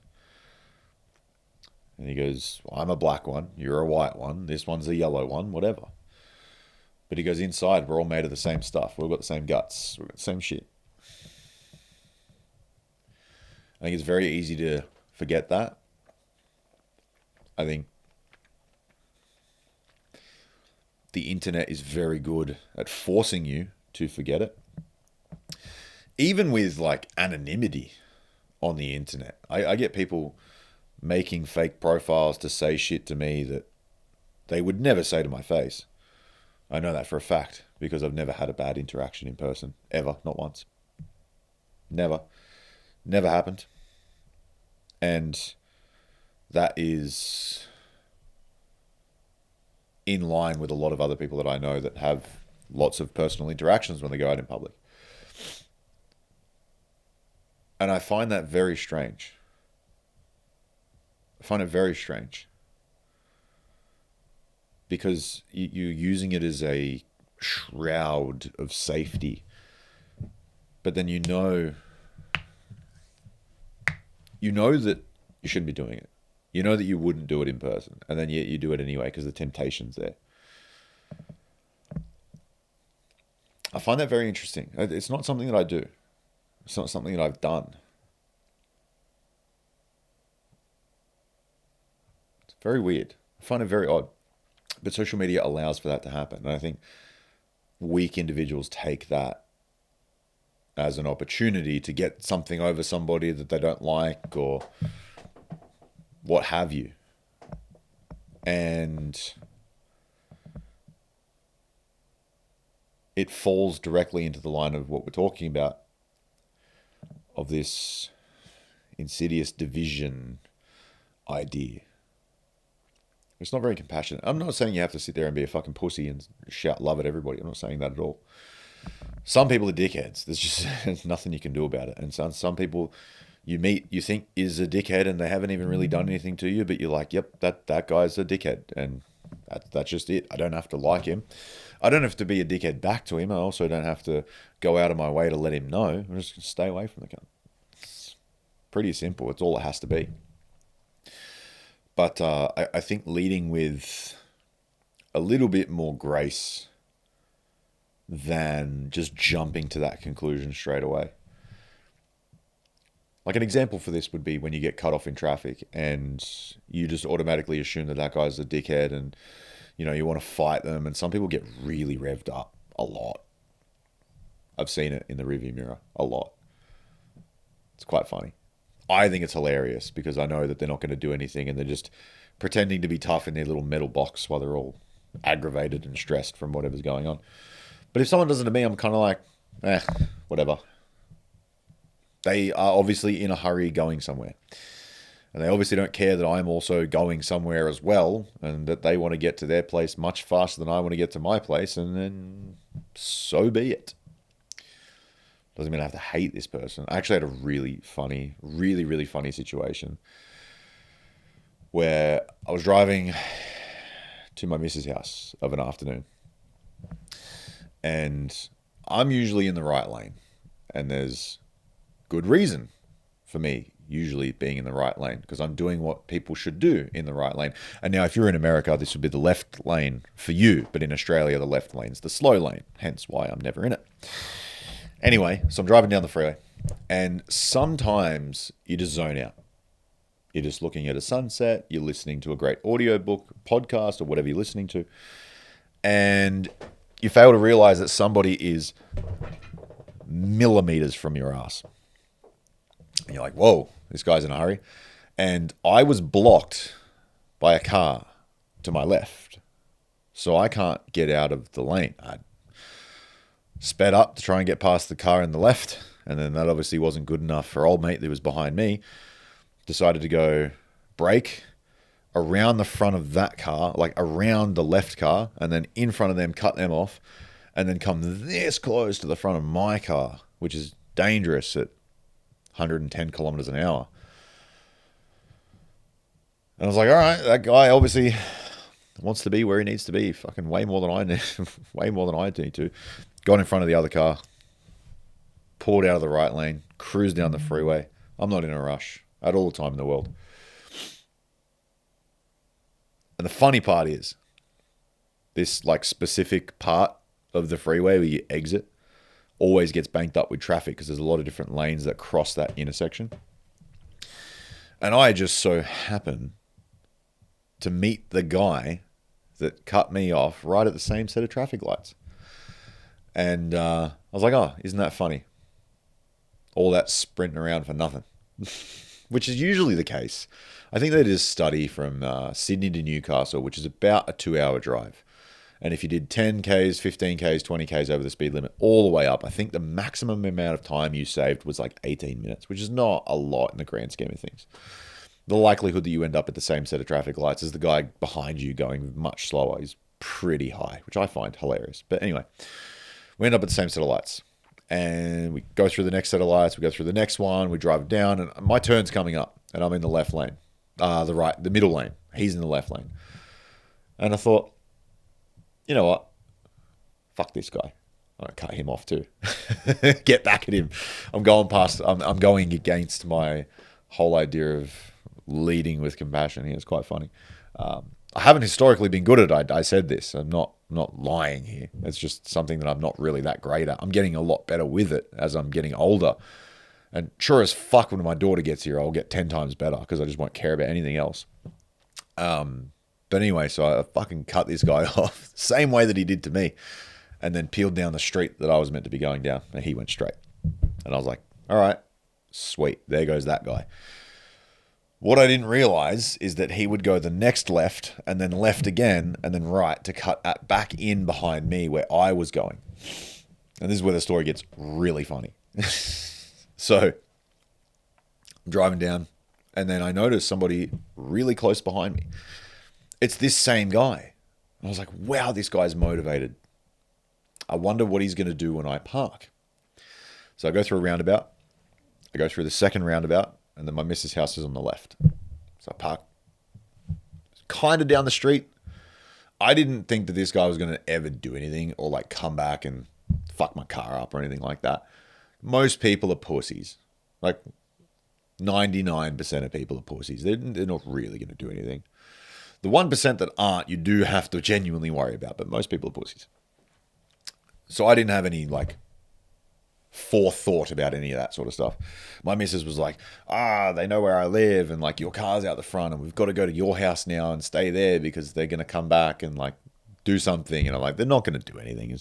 And he goes, well, I'm a black one, you're a white one, this one's a yellow one, whatever. But he goes, inside, we're all made of the same stuff. We've got the same guts. We've got the same shit. I think it's very easy to forget that. I think the internet is very good at forcing you to forget it. Even with like anonymity on the internet. I get people making fake profiles to say shit to me that they would never say to my face. I know that for a fact because I've never had a bad interaction in person. Ever. Not once. Never. Never happened. And that is in line with a lot of other people that I know that have lots of personal interactions when they go out in public. And I find that very strange. I find it very strange. Because you're using it as a shroud of safety. But then you know that you shouldn't be doing it. You know that you wouldn't do it in person. And then yet you do it anyway because the temptation's there. I find that very interesting. It's not something that I do. It's not something that I've done. It's very weird. I find it very odd. But social media allows for that to happen. And I think weak individuals take that as an opportunity to get something over somebody that they don't like or what have you. And it falls directly into the line of what we're talking about, of this insidious division idea. It's not very compassionate. I'm not saying you have to sit there and be a fucking pussy and shout love at everybody. I'm not saying that at all. Some people are dickheads. There's nothing you can do about it. And some people you meet, you think is a dickhead and they haven't even really done anything to you, but you're like, yep, that guy's a dickhead. And that's just it. I don't have to like him. I don't have to be a dickhead back to him. I also don't have to go out of my way to let him know. I'm just going to stay away from the cunt. It's pretty simple. It's all it has to be. But I think leading with a little bit more grace than just jumping to that conclusion straight away. Like an example for this would be when you get cut off in traffic and you just automatically assume that guy's a dickhead and, you know, you want to fight them. And some people get really revved up a lot. I've seen it in the rearview mirror a lot. It's quite funny. I think it's hilarious because I know that they're not going to do anything and they're just pretending to be tough in their little metal box while they're all aggravated and stressed from whatever's going on. But if someone does it to me, I'm kind of like, whatever. They are obviously in a hurry going somewhere. And they obviously don't care that I'm also going somewhere as well and that they want to get to their place much faster than I want to get to my place. And then so be it. Doesn't mean I have to hate this person. I actually had a really funny situation where I was driving to my missus' house of an afternoon. And I'm usually in the right lane. And there's good reason for me usually being in the right lane, because I'm doing what people should do in the right lane. And now if you're in America, this would be the left lane for you, but in Australia, the left lane's the slow lane, hence why I'm never in it. Anyway, so I'm driving down the freeway, and sometimes you just zone out. You're just looking at a sunset, you're listening to a great audiobook, podcast, or whatever you're listening to, and you fail to realize that somebody is millimeters from your ass. And you're like, whoa, this guy's in a hurry. And I was blocked by a car to my left, so I can't get out of the lane. I sped up to try and get past the car in the left, and then that obviously wasn't good enough for old mate that was behind me. Decided to go brake around the front of that car, like around the left car, and then in front of them, cut them off, and then come this close to the front of my car, which is dangerous at 110 kilometers an hour. And I was like, all right, that guy obviously wants to be where he needs to be, fucking way more than I need, way more than I need to. Got in front of the other car, pulled out of the right lane, cruised down the freeway. I'm not in a rush. I had all the time in the world. And the funny part is, this like specific part of the freeway where you exit always gets banked up with traffic because there's a lot of different lanes that cross that intersection. And I just so happen to meet the guy that cut me off right at the same set of traffic lights. And I was like, oh, isn't that funny? All that sprinting around for nothing. Which is usually the case. I think they did a study from Sydney to Newcastle, which is about a 2-hour drive. And if you did 10Ks, 15Ks, 20Ks over the speed limit, all the way up, I think the maximum amount of time you saved was like 18 minutes, which is not a lot in the grand scheme of things. The likelihood that you end up at the same set of traffic lights as the guy behind you going much slower is pretty high, which I find hilarious. But anyway, we end up at the same set of lights. And we go through the next set of lights, we go through the next one, we drive down, and my turn's coming up, and I'm in the left lane. The middle lane. He's in the left lane. And I thought, you know what? Fuck this guy. I'm going to cut him off too. Get back at him. I'm going against my whole idea of leading with compassion here. It's quite funny. I haven't historically been good at it. I said this. I'm not lying here. It's just something that I'm not really that great at. I'm getting a lot better with it as I'm getting older. And sure as fuck, when my daughter gets here, I'll get 10 times better because I just won't care about anything else. But anyway, so I fucking cut this guy off, same way that he did to me, and then peeled down the street that I was meant to be going down, and he went straight. And I was like, all right, sweet, there goes that guy. What I didn't realize is that he would go the next left, and then left again, and then right to cut back in behind me where I was going. And this is where the story gets really funny. So I'm driving down, and then I notice somebody really close behind me. It's this same guy. And I was like, wow, this guy's motivated. I wonder what he's going to do when I park. So I go through a roundabout. I go through the second roundabout, and then my missus' house is on the left. So I park kind of down the street. I didn't think that this guy was going to ever do anything or like come back and fuck my car up or anything like that. Most people are pussies. Like 99% of people are pussies. They're not really going to do anything. The 1% that aren't, you do have to genuinely worry about, but most people are pussies. So I didn't have any like forethought about any of that sort of stuff. My missus was like, they know where I live, and like your car's out the front, and we've got to go to your house now and stay there because they're going to come back and like do something. And I'm like, they're not going to do anything.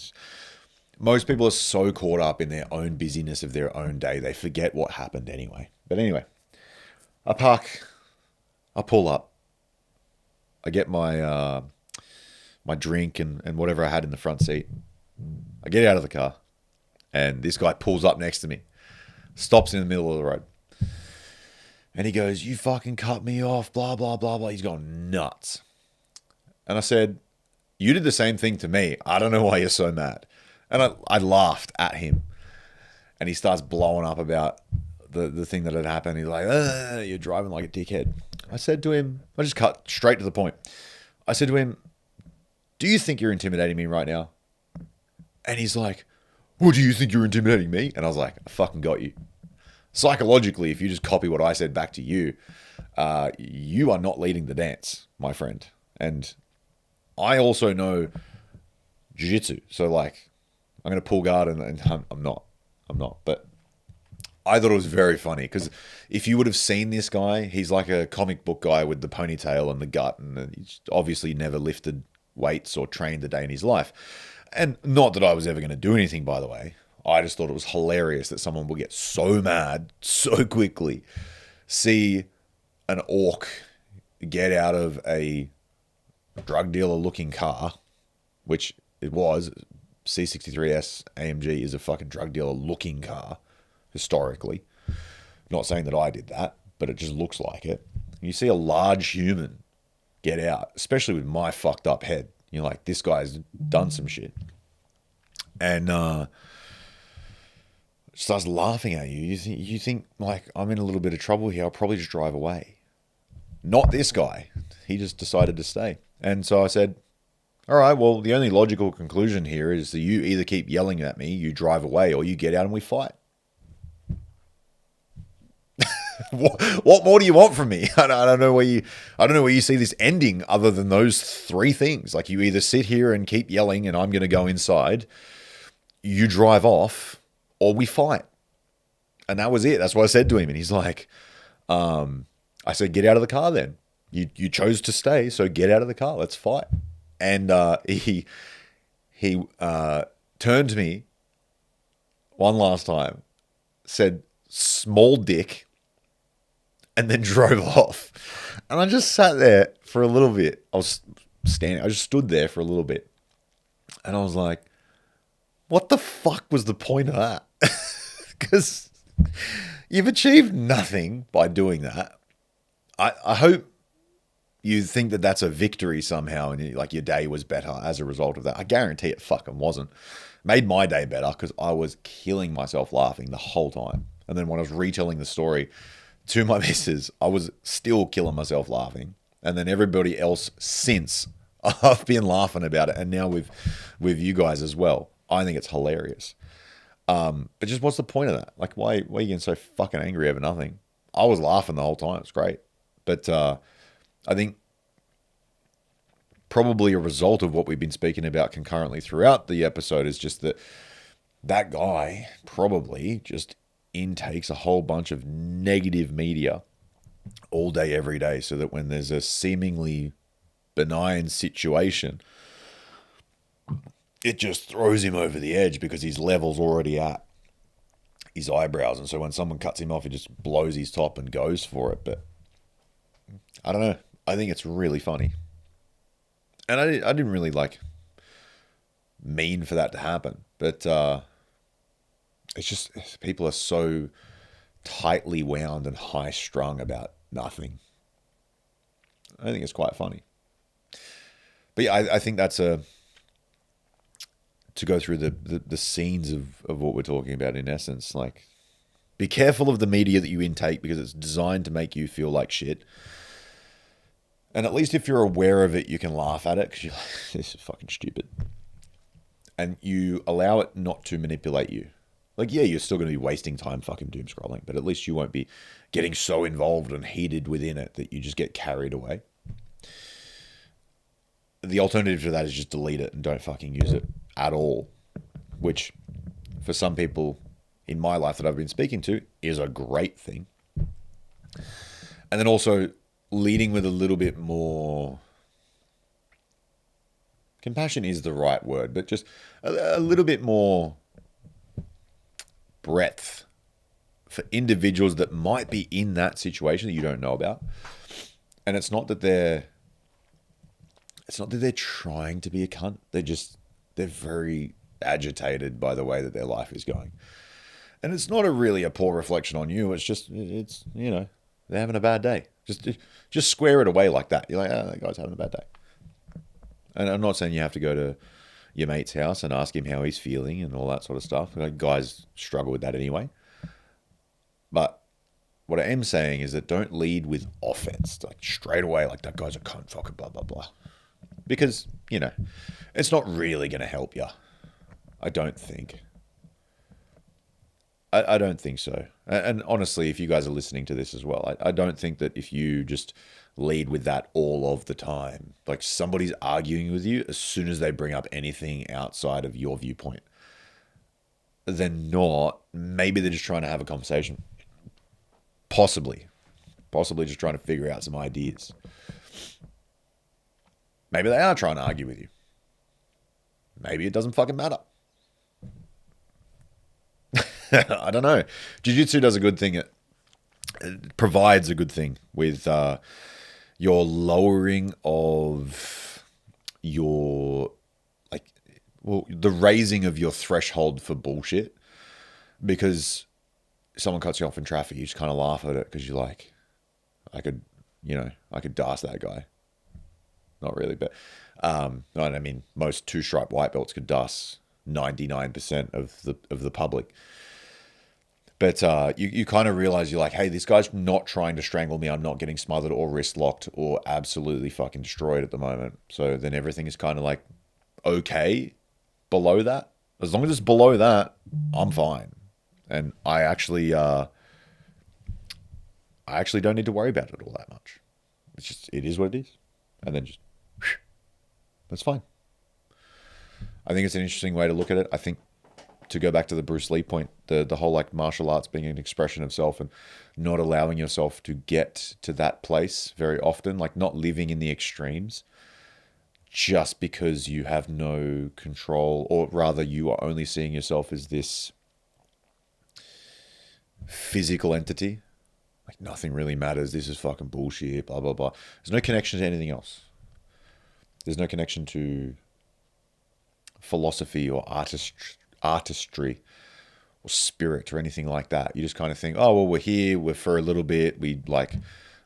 Most people are so caught up in their own busyness of their own day, they forget what happened anyway. But anyway, I park, I pull up, I get my my drink and whatever I had in the front seat. I get out of the car, and this guy pulls up next to me, stops in the middle of the road, and he goes, "You fucking cut me off, blah, blah, blah, blah." He's going nuts. And I said, "You did the same thing to me. I don't know why you're so mad." And I laughed at him, and he starts blowing up about the thing that had happened. He's like, "You're driving like a dickhead." I said to him, I just cut straight to the point. I said to him, "Do you think you're intimidating me right now?" And he's like, "What, do you think you're intimidating me?" And I was like, "I fucking got you. psychologically, if you just copy what I said back to you, you are not leading the dance, my friend. And I also know jiu-jitsu. So, like, I'm going to pull guard and I'm not. But I thought it was very funny because if you would have seen this guy, he's like a comic book guy with the ponytail and the gut, and he's obviously never lifted weights or trained a day in his life. And not that I was ever going to do anything, by the way. I just thought it was hilarious that someone would get so mad so quickly, see an orc get out of a drug dealer looking car, which it was. C63S AMG is a fucking drug dealer looking car, historically. Not saying that I did that, but it just looks like it. You see a large human get out, especially with my fucked up head. You're like, this guy's done some shit. And starts laughing at you. You think, like, I'm in a little bit of trouble here. I'll probably just drive away. Not this guy. He just decided to stay. And so I said, all right, well, the only logical conclusion here is that you either keep yelling at me, you drive away, or you get out and we fight. What more do you want from me? I don't know where you see this ending other than those three things. Like, you either sit here and keep yelling and I'm going to go inside, you drive off, or we fight. And that was it. That's what I said to him. And he's like, I said, get out of the car then. You chose to stay, so get out of the car. Let's fight. And he turned to me one last time, said, small dick, and then drove off. And I just sat there for a little bit. I just stood there for a little bit. And I was like, what the fuck was the point of that? Because you've achieved nothing by doing that. I hope you think that that's a victory somehow and like your day was better as a result of that. I guarantee it fucking wasn't. Made my day better because I was killing myself laughing the whole time. And then when I was retelling the story to my missus, I was still killing myself laughing. And then everybody else since, I've been laughing about it. And now with you guys as well. I think it's hilarious. But just what's the point of that? Like, why are you getting so fucking angry over nothing? I was laughing the whole time. It's great. But I think probably a result of what we've been speaking about concurrently throughout the episode is just that guy probably just intakes a whole bunch of negative media all day, every day, so that when there's a seemingly benign situation, it just throws him over the edge because his level's already at his eyebrows. And so when someone cuts him off, he just blows his top and goes for it. But I don't know. I think it's really funny. And I didn't really mean for that to happen. But it's just people are so tightly wound and high strung about nothing. I think it's quite funny. But yeah, I think that's to go through the scenes of what we're talking about in essence. Like, be careful of the media that you intake because it's designed to make you feel like shit. And at least if you're aware of it, you can laugh at it because you're like, this is fucking stupid. And you allow it not to manipulate you. Like, yeah, you're still going to be wasting time fucking doom scrolling, but at least you won't be getting so involved and heated within it that you just get carried away. The alternative to that is just delete it and don't fucking use it at all, which for some people in my life that I've been speaking to is a great thing. And then also leading with a little bit more compassion is the right word, but just a little bit more breadth for individuals that might be in that situation that you don't know about. And it's not that they're trying to be a cunt. They're very agitated by the way that their life is going. And it's not really a poor reflection on you. It's just, they're having a bad day. Just square it away like that. You're like, that guy's having a bad day. And I'm not saying you have to go to your mate's house and ask him how he's feeling and all that sort of stuff. Like, guys struggle with that anyway. But what I am saying is that don't lead with offense, like straight away, like that guy's a cunt, fucking blah, blah, blah. Because, it's not really going to help you. I don't think. I don't think so. And honestly, if you guys are listening to this as well, I don't think that if you just lead with that all of the time, like somebody's arguing with you as soon as they bring up anything outside of your viewpoint, they're not. Maybe they're just trying to have a conversation. Possibly. Possibly just trying to figure out some ideas. Maybe they are trying to argue with you. Maybe it doesn't fucking matter. I don't know. Jiu-Jitsu does a good thing. It provides a good thing with your lowering of your, like, well, the raising of your threshold for bullshit. Because someone cuts you off in traffic, you just kind of laugh at it because you're like, I could dast that guy. Not really, but I mean, most two-stripe white belts could dust 99% of the public. But you kind of realize, you're like, hey, this guy's not trying to strangle me. I'm not getting smothered or wrist locked or absolutely fucking destroyed at the moment. So then everything is kind of like okay below that. As long as it's below that, I'm fine. And I actually don't need to worry about it all that much. It's just, it is what it is. And then just, that's fine. I think it's an interesting way to look at it. I think, to go back to the Bruce Lee point, the whole like martial arts being an expression of self and not allowing yourself to get to that place very often, like not living in the extremes just because you have no control, or rather you are only seeing yourself as this physical entity. Like nothing really matters. This is fucking bullshit, blah, blah, blah. There's no connection to anything else. There's no connection to philosophy or artistry or spirit or anything like that. You just kind of think, oh, well, we're here, we're for a little bit, we like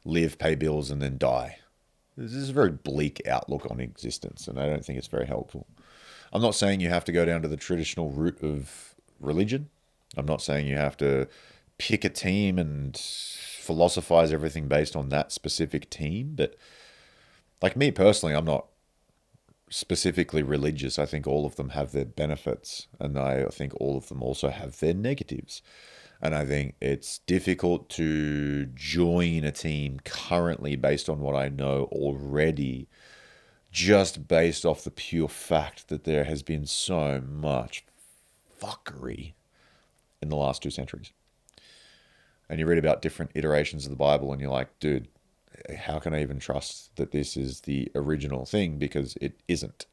live, pay bills, and then die. This is a very bleak outlook on existence, and I don't think it's very helpful. I'm not saying you have to go down to the traditional route of religion. I'm not saying you have to pick a team and philosophize everything based on that specific team. But like me personally, I'm not specifically religious. I think all of them have their benefits, and I think all of them also have their negatives. And I think it's difficult to join a team currently based on what I know already, just based off the pure fact that there has been so much fuckery in the last 2 centuries. And you read about different iterations of the Bible and you're like, dude, how can I even trust that this is the original thing? Because it isn't.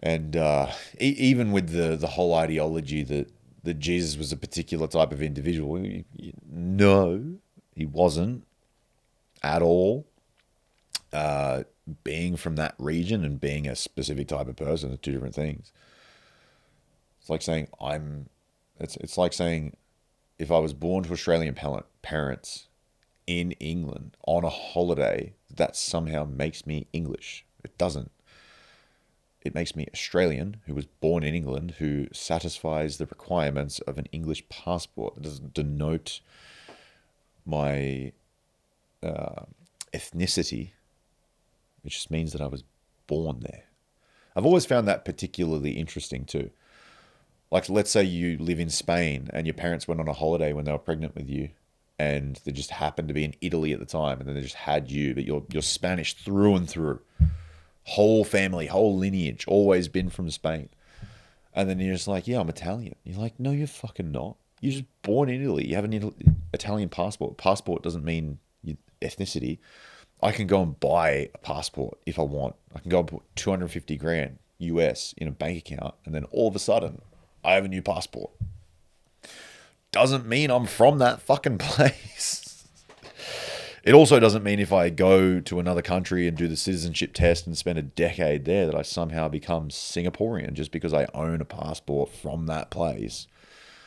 And even with the whole ideology that Jesus was a particular type of individual, no, he wasn't at all. Being from that region and being a specific type of person are 2 different things. It's like saying it's like saying if I was born to Australian parents in England on a holiday, that somehow makes me English. It doesn't. It makes me Australian, who was born in England, who satisfies the requirements of an English passport. It doesn't denote my ethnicity. It just means that I was born there. I've always found that particularly interesting too. Like, let's say you live in Spain and your parents went on a holiday when they were pregnant with you, and they just happened to be in Italy at the time, and then they just had you, but you're Spanish through and through. Whole family, whole lineage, always been from Spain. And then you're just like, yeah, I'm Italian. You're like, no, you're fucking not. You're just born in Italy. You have an Italian passport. Passport doesn't mean ethnicity. I can go and buy a passport if I want. I can go and put 250 grand US in a bank account, and then all of a sudden, I have a new passport. Doesn't mean I'm from that fucking place. It also doesn't mean if I go to another country and do the citizenship test and spend a decade there that I somehow become Singaporean just because I own a passport from that place.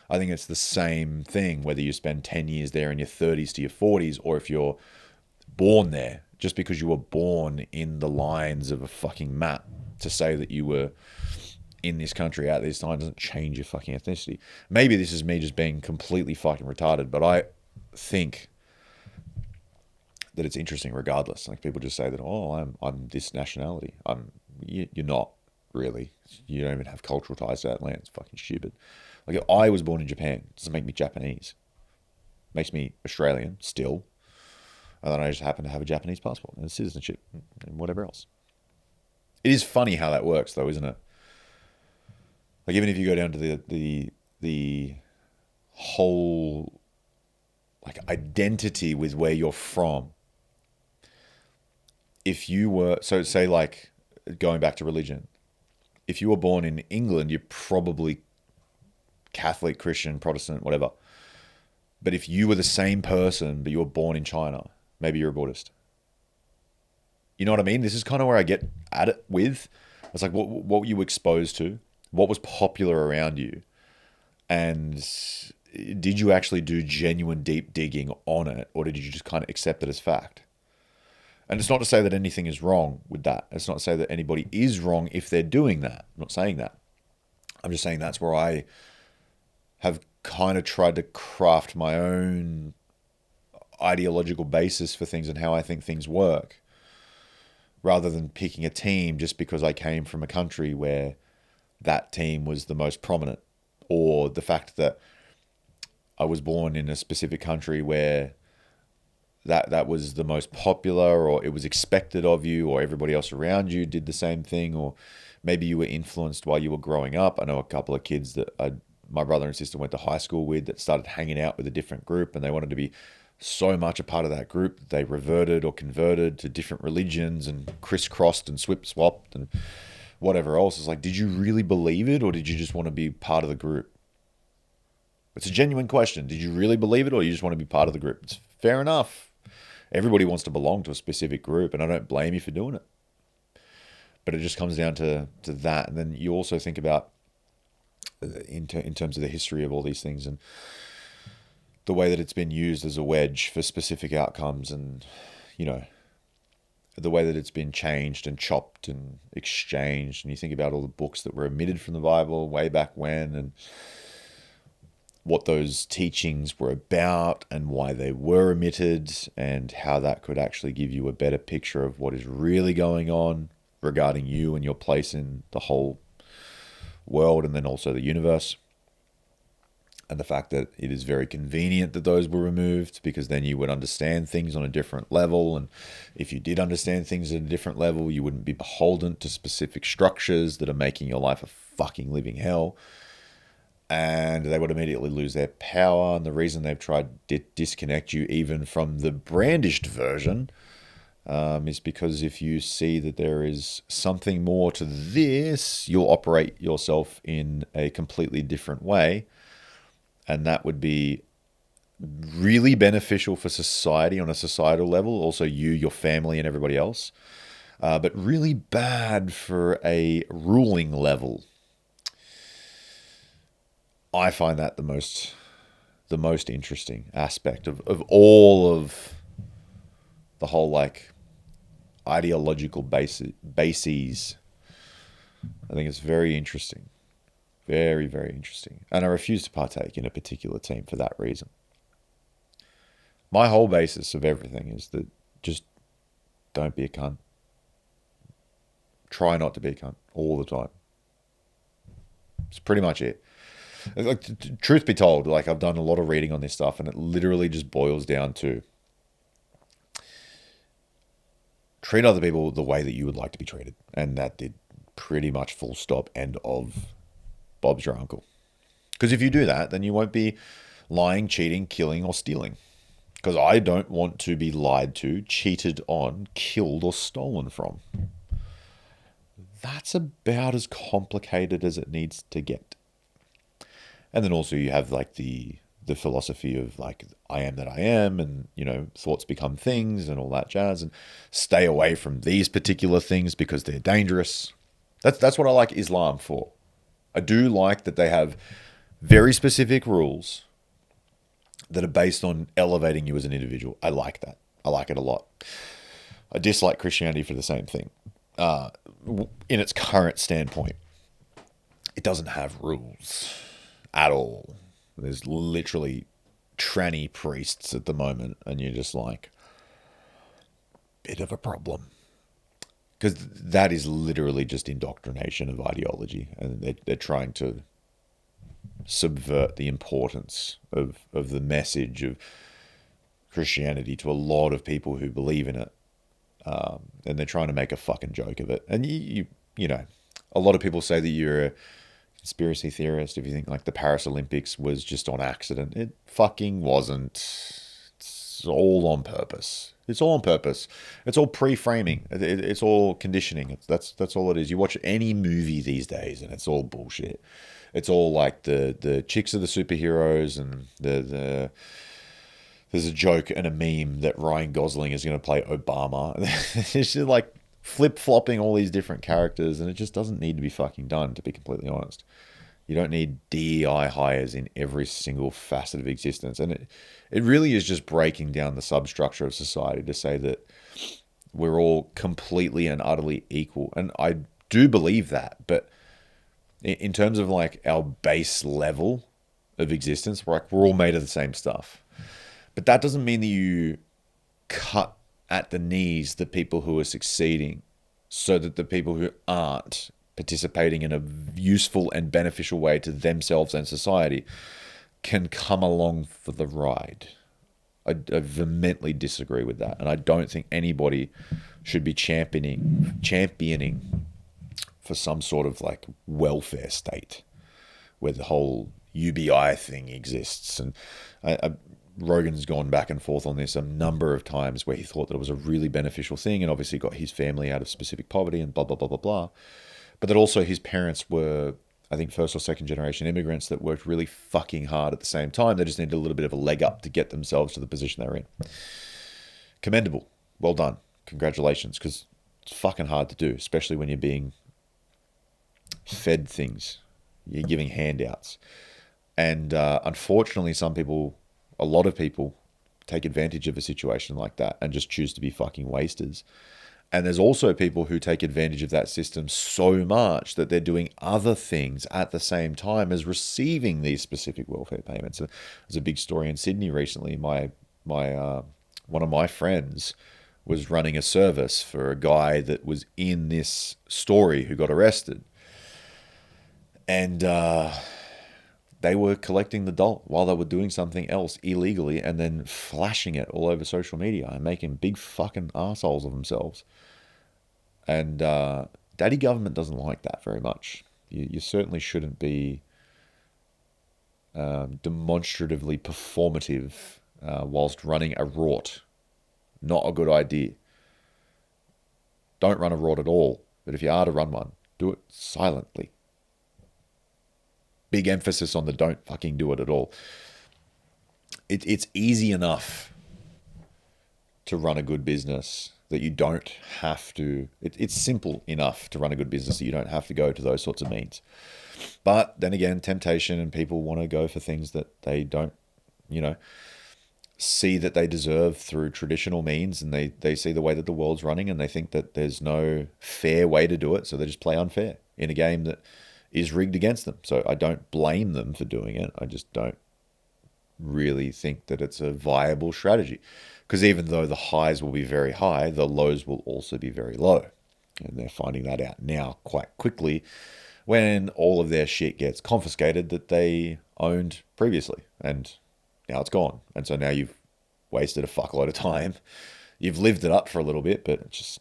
I think it's the same thing whether you spend 10 years there in your 30s to your 40s, or if you're born there. Just because you were born in the lines of a fucking map to say that you were in this country at this time doesn't change your fucking ethnicity. Maybe this is me just being completely fucking retarded, but I think that it's interesting regardless. Like, people just say that, oh, I'm this nationality. You're not really. You don't even have cultural ties to that land. It's fucking stupid. Like if I was born in Japan, it doesn't make me Japanese. It makes me Australian still. And then I just happen to have a Japanese passport and citizenship and whatever else. It is funny how that works, though, isn't it? Like even if you go down to the whole like identity with where you're from. If you were, so say like going back to religion, if you were born in England, you're probably Catholic, Christian, Protestant, whatever. But if you were the same person, but you were born in China, maybe you're a Buddhist. You know what I mean? This is kind of where I get at it with. It's like, what were you exposed to? What was popular around you? And did you actually do genuine deep digging on it? Or did you just kind of accept it as fact? And it's not to say that anything is wrong with that. It's not to say that anybody is wrong if they're doing that. I'm not saying that. I'm just saying that's where I have kind of tried to craft my own ideological basis for things and how I think things work, rather than picking a team just because I came from a country where that team was the most prominent, or the fact that I was born in a specific country where that was the most popular, or it was expected of you, or everybody else around you did the same thing, or maybe you were influenced while you were growing up. I know a couple of kids that my brother and sister went to high school with that started hanging out with a different group, and they wanted to be so much a part of that group that they reverted or converted to different religions and crisscrossed and swip-swapped and whatever else. It's like, did you really believe it, or did you just want to be part of the group? It's a genuine question. Did you really believe it, or you just want to be part of the group? It's fair enough. Everybody wants to belong to a specific group, and I don't blame you for doing it. But it just comes down to that. And then you also think about, in terms of the history of all these things and the way that it's been used as a wedge for specific outcomes, and, you know, the way that it's been changed and chopped and exchanged. And you think about all the books that were omitted from the Bible way back when, and what those teachings were about and why they were omitted, and how that could actually give you a better picture of what is really going on regarding you and your place in the whole world, and then also the universe. And the fact that it is very convenient that those were removed, because then you would understand things on a different level. And if you did understand things at a different level, you wouldn't be beholden to specific structures that are making your life a fucking living hell. And they would immediately lose their power. And the reason they've tried to disconnect you even from the brandished version is because if you see that there is something more to this, you'll operate yourself in a completely different way. And that would be really beneficial for society on a societal level, also you, your family, and everybody else. But really bad for a ruling level. I find that the most interesting aspect of all of the whole like ideological bases. I think it's very interesting. Very, very interesting. And I refuse to partake in a particular team for that reason. My whole basis of everything is that just don't be a cunt. Try not to be a cunt all the time. It's pretty much it. Like, truth be told, like I've done a lot of reading on this stuff, and it literally just boils down to treat other people the way that you would like to be treated. And that did pretty much full stop, end of Bob's your uncle. Because if you do that, then you won't be lying, cheating, killing, or stealing. Because I don't want to be lied to, cheated on, killed, or stolen from. That's about as complicated as it needs to get. And then also you have like the philosophy of like, I am that I am, and, you know, thoughts become things and all that jazz, and stay away from these particular things because they're dangerous. That's what I like Islam for. I do like that they have very specific rules that are based on elevating you as an individual. I like that. I like it a lot. I dislike Christianity for the same thing. In its current standpoint, it doesn't have rules at all. There's literally tranny priests at the moment, and you're just like, bit of a problem. Because that is literally just indoctrination of ideology, and they're trying to subvert the importance of the message of Christianity to a lot of people who believe in it. And they're trying to make a fucking joke of it. And you know, a lot of people say that you're a conspiracy theorist if you think like the Paris Olympics was just on accident. It fucking wasn't. It's all on purpose. It's all on purpose. It's all pre-framing. It's all conditioning. That's all it is. You watch any movie these days and it's all bullshit. It's all like the chicks are the superheroes and there's a joke and a meme that Ryan Gosling is going to play Obama. It's just like flip-flopping all these different characters, and it just doesn't need to be fucking done, to be completely honest. You don't need DEI hires in every single facet of existence. And it really is just breaking down the substructure of society to say that we're all completely and utterly equal. And I do believe that, but in terms of like our base level of existence, we're all made of the same stuff. But that doesn't mean that you cut at the knees the people who are succeeding so that the people who aren't participating in a useful and beneficial way to themselves and society can come along for the ride. I vehemently disagree with that. And I don't think anybody should be championing for some sort of like welfare state where the whole UBI thing exists. And Rogan's gone back and forth on this a number of times where he thought that it was a really beneficial thing and obviously got his family out of specific poverty and blah, blah, blah, blah, blah. But that also his parents were, I think, first or second generation immigrants that worked really fucking hard at the same time. They just needed a little bit of a leg up to get themselves to the position they're in. Commendable. Well done. Congratulations. Because it's fucking hard to do, especially when you're being fed things. You're giving handouts. And unfortunately, a lot of people take advantage of a situation like that and just choose to be fucking wasters. And there's also people who take advantage of that system so much that they're doing other things at the same time as receiving these specific welfare payments. There's a big story in Sydney recently. My one of my friends was running a service for a guy that was in this story who got arrested. And they were collecting the doll while they were doing something else illegally and then flashing it all over social media and making big fucking assholes of themselves. And daddy government doesn't like that very much. You certainly shouldn't be demonstratively performative whilst running a rort. Not a good idea. Don't run a rort at all. But if you are to run one, do it silently. Big emphasis on the don't fucking do it at all. It's easy enough to run a good business that you don't have to. It's simple enough to run a good business that you don't have to go to those sorts of means. But then again, temptation and people want to go for things that they don't, see that they deserve through traditional means, and they see the way that the world's running and they think that there's no fair way to do it, so they just play unfair in a game that is rigged against them. So I don't blame them for doing it. I just don't really think that it's a viable strategy. Because even though the highs will be very high, the lows will also be very low. And they're finding that out now quite quickly when all of their shit gets confiscated that they owned previously. And now it's gone. And so now you've wasted a fuckload of time. You've lived it up for a little bit, but it's just,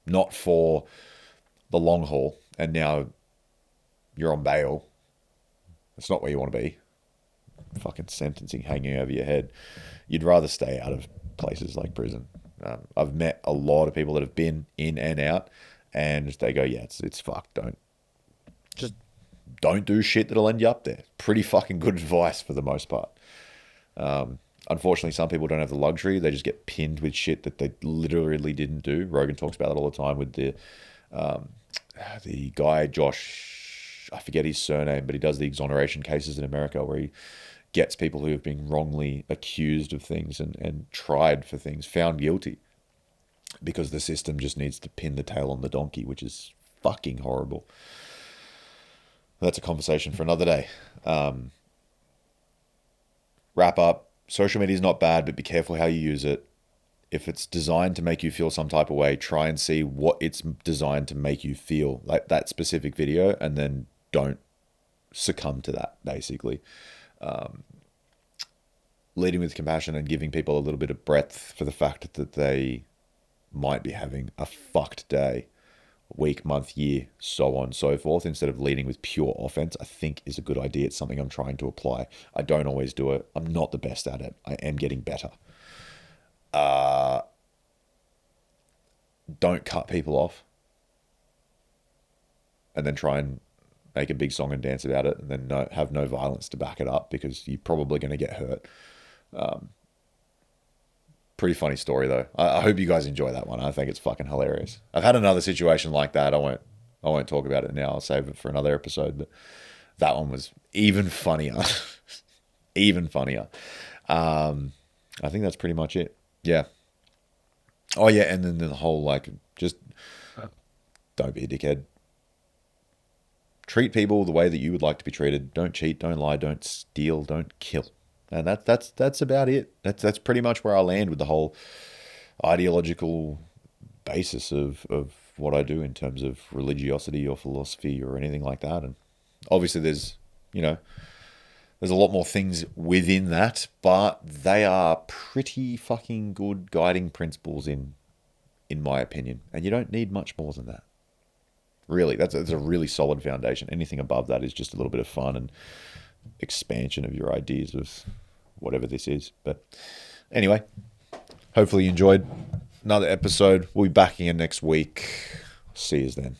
not for the long haul. And now you're on bail. It's not where you want to be. Fucking sentencing hanging over your head. You'd rather stay out of places like prison. I've met a lot of people that have been in and out, and they go, yeah, it's fucked. Don't do shit that'll end you up there. Pretty fucking good advice for the most part. Unfortunately, some people don't have the luxury. They just get pinned with shit that they literally didn't do. Rogan talks about it all the time with the guy, Josh, I forget his surname, but he does the exoneration cases in America where he gets people who have been wrongly accused of things and tried for things, found guilty, because the system just needs to pin the tail on the donkey, which is fucking horrible. That's a conversation for another day. Wrap up. Social media is not bad, but be careful how you use it. If it's designed to make you feel some type of way, try and see what it's designed to make you feel, like that specific video, and then don't succumb to that, basically. Leading with compassion and giving people a little bit of breadth for the fact that they might be having a fucked day, week, month, year, so on and so forth, instead of leading with pure offense, I think is a good idea. It's something I'm trying to apply. I don't always do it. I'm not the best at it. I am getting better. Don't cut people off and then try and make a big song and dance about it, and then have no violence to back it up, because you're probably going to get hurt. Pretty funny story though. I hope you guys enjoy that one. I think it's fucking hilarious. I've had another situation like that. I won't talk about it now. I'll save it for another episode. But that one was even funnier. Even funnier. I think that's pretty much it. Yeah. Oh yeah, and then the whole just don't be a dickhead. Treat people the way that you would like to be treated. Don't cheat, don't lie, don't steal, don't kill. And that's about it. That's pretty much where I land with the whole ideological basis of what I do in terms of religiosity or philosophy or anything like that. And obviously there's a lot more things within that, but they are pretty fucking good guiding principles in my opinion. And you don't need much more than that. Really, that's a really solid foundation. Anything above that is just a little bit of fun and expansion of your ideas of whatever this is. But anyway, hopefully you enjoyed another episode. We'll be back again next week. See you then.